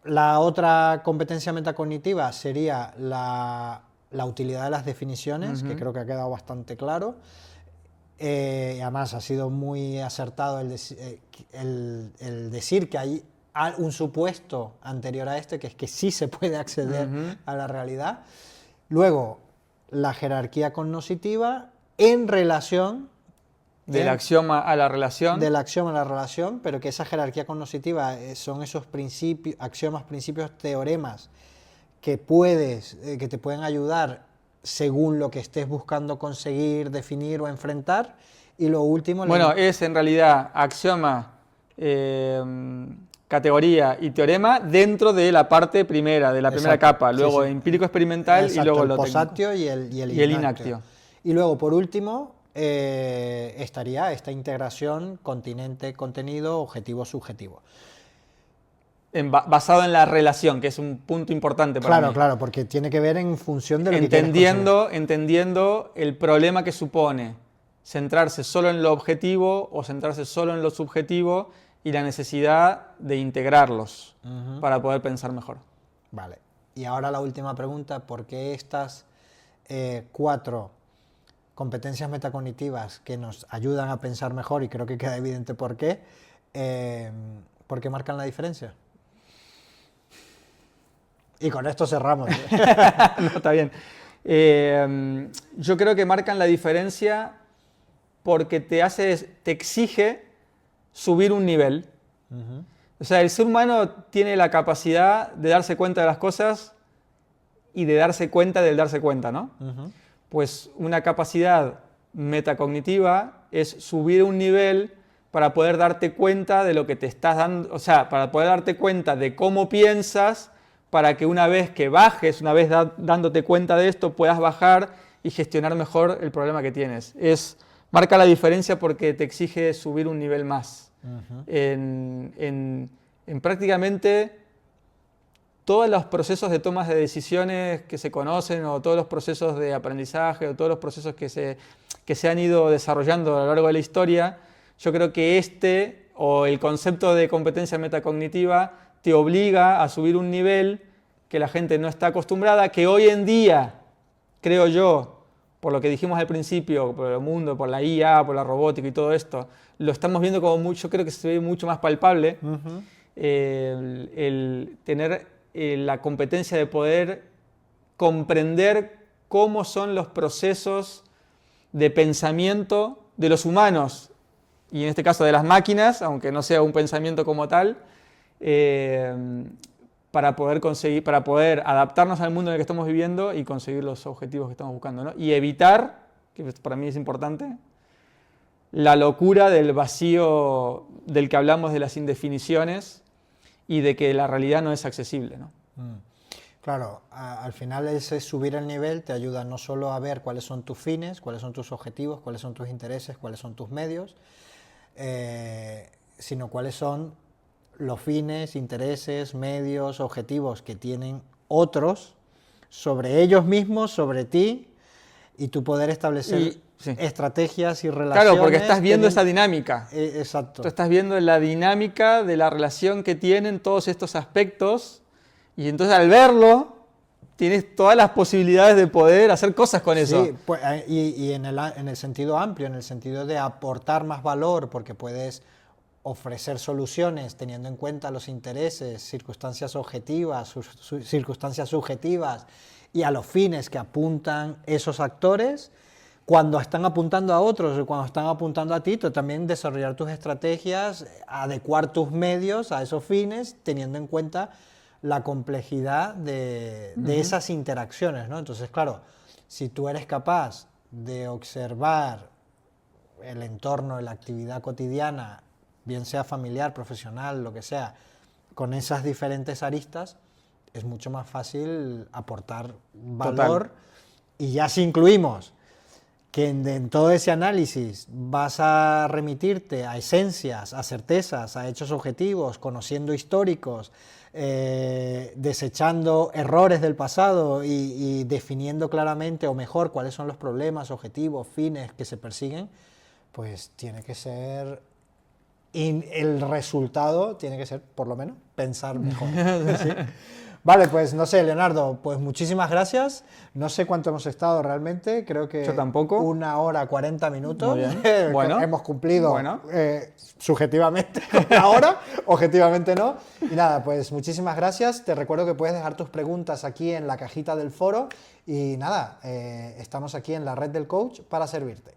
La otra competencia metacognitiva sería la utilidad de las definiciones, que creo que ha quedado bastante claro. Además ha sido muy acertado el decir que hay un supuesto anterior a este, que es que sí se puede acceder a la realidad. Luego, la jerarquía cognoscitiva en relación... Del axioma a la relación. Del axioma a la relación, pero que esa jerarquía cognoscitiva son esos principios, axiomas, principios, teoremas que te pueden ayudar según lo que estés buscando conseguir, definir o enfrentar. Y lo último... Bueno, es en realidad axioma, categoría y teorema dentro de la parte primera, de la primera capa. Luego empírico experimental. Exacto, y luego el post-actio y el inactio. Y luego, por último, estaría esta integración continente-contenido, objetivo-subjetivo. Basado en la relación, que es un punto importante para mí. Claro, porque tiene que ver en función de lo que quieres conseguir. Entendiendo el problema que supone centrarse solo en lo objetivo o centrarse solo en lo subjetivo y la necesidad de integrarlos para poder pensar mejor. Vale. Y ahora la última pregunta, ¿por qué estas 4 competencias metacognitivas que nos ayudan a pensar mejor, y creo que queda evidente por qué marcan la diferencia? Y con esto cerramos. No, está bien. Yo creo que marcan la diferencia porque te exige subir un nivel. O sea, el ser humano tiene la capacidad de darse cuenta de las cosas y de darse cuenta del darse cuenta, ¿no? Pues una capacidad metacognitiva es subir un nivel para poder darte cuenta de lo que te estás dando, o sea, para poder darte cuenta de cómo piensas, para que una vez que bajes, una vez dándote cuenta de esto, puedas bajar y gestionar mejor el problema que tienes. Marca la diferencia porque te exige subir un nivel más. En prácticamente todos los procesos de tomas de decisiones que se conocen, o todos los procesos de aprendizaje, o todos los procesos que se han ido desarrollando a lo largo de la historia, yo creo que o el concepto de competencia metacognitiva te obliga a subir un nivel que la gente no está acostumbrada, que hoy en día, creo yo, por lo que dijimos al principio, por el mundo, por la IA, por la robótica y todo esto, lo estamos viendo como yo creo que se ve mucho más palpable, el tener la competencia de poder comprender cómo son los procesos de pensamiento de los humanos, y en este caso de las máquinas, aunque no sea un pensamiento como tal, para poder adaptarnos al mundo en el que estamos viviendo y conseguir los objetivos que estamos buscando, ¿no? Y evitar, que para mí es importante, la locura del vacío del que hablamos, de las indefiniciones y de que la realidad no es accesible, ¿no? Claro, al final ese subir el nivel te ayuda no solo a ver cuáles son tus fines, cuáles son tus objetivos, cuáles son tus intereses, cuáles son tus medios, sino cuáles son los fines, intereses, medios, objetivos que tienen otros sobre ellos mismos, sobre ti, y tú poder establecer estrategias y relaciones. Claro, porque estás viendo esa dinámica. Exacto. Tú estás viendo la dinámica de la relación que tienen todos estos aspectos, y entonces al verlo tienes todas las posibilidades de poder hacer cosas con eso. Sí, pues, y en el sentido amplio, en el sentido de aportar más valor, porque puedes ofrecer soluciones teniendo en cuenta los intereses, circunstancias objetivas, circunstancias subjetivas y a los fines que apuntan esos actores. Cuando están apuntando a otros o cuando están apuntando a ti, tú también desarrollar tus estrategias, adecuar tus medios a esos fines, teniendo en cuenta la complejidad de esas interacciones, ¿no? Entonces, claro, si tú eres capaz de observar el entorno, la actividad cotidiana, bien sea familiar, profesional, lo que sea, con esas diferentes aristas, es mucho más fácil aportar valor. Total. Y ya si incluimos que en todo ese análisis vas a remitirte a esencias, a certezas, a hechos objetivos, conociendo históricos, desechando errores del pasado y definiendo claramente o mejor cuáles son los problemas, objetivos, fines que se persiguen, pues tiene que ser, el resultado tiene que ser, por lo menos, pensar mejor. ¿Sí? Vale, pues no sé, Leonardo, pues muchísimas gracias. No sé cuánto hemos estado realmente, creo que yo tampoco. 1 hora 40 minutos. Muy bien. Bueno, hemos cumplido subjetivamente la hora, objetivamente no. Y nada, pues muchísimas gracias. Te recuerdo que puedes dejar tus preguntas aquí en la cajita del foro. Y nada, estamos aquí en la Red del Coach para servirte.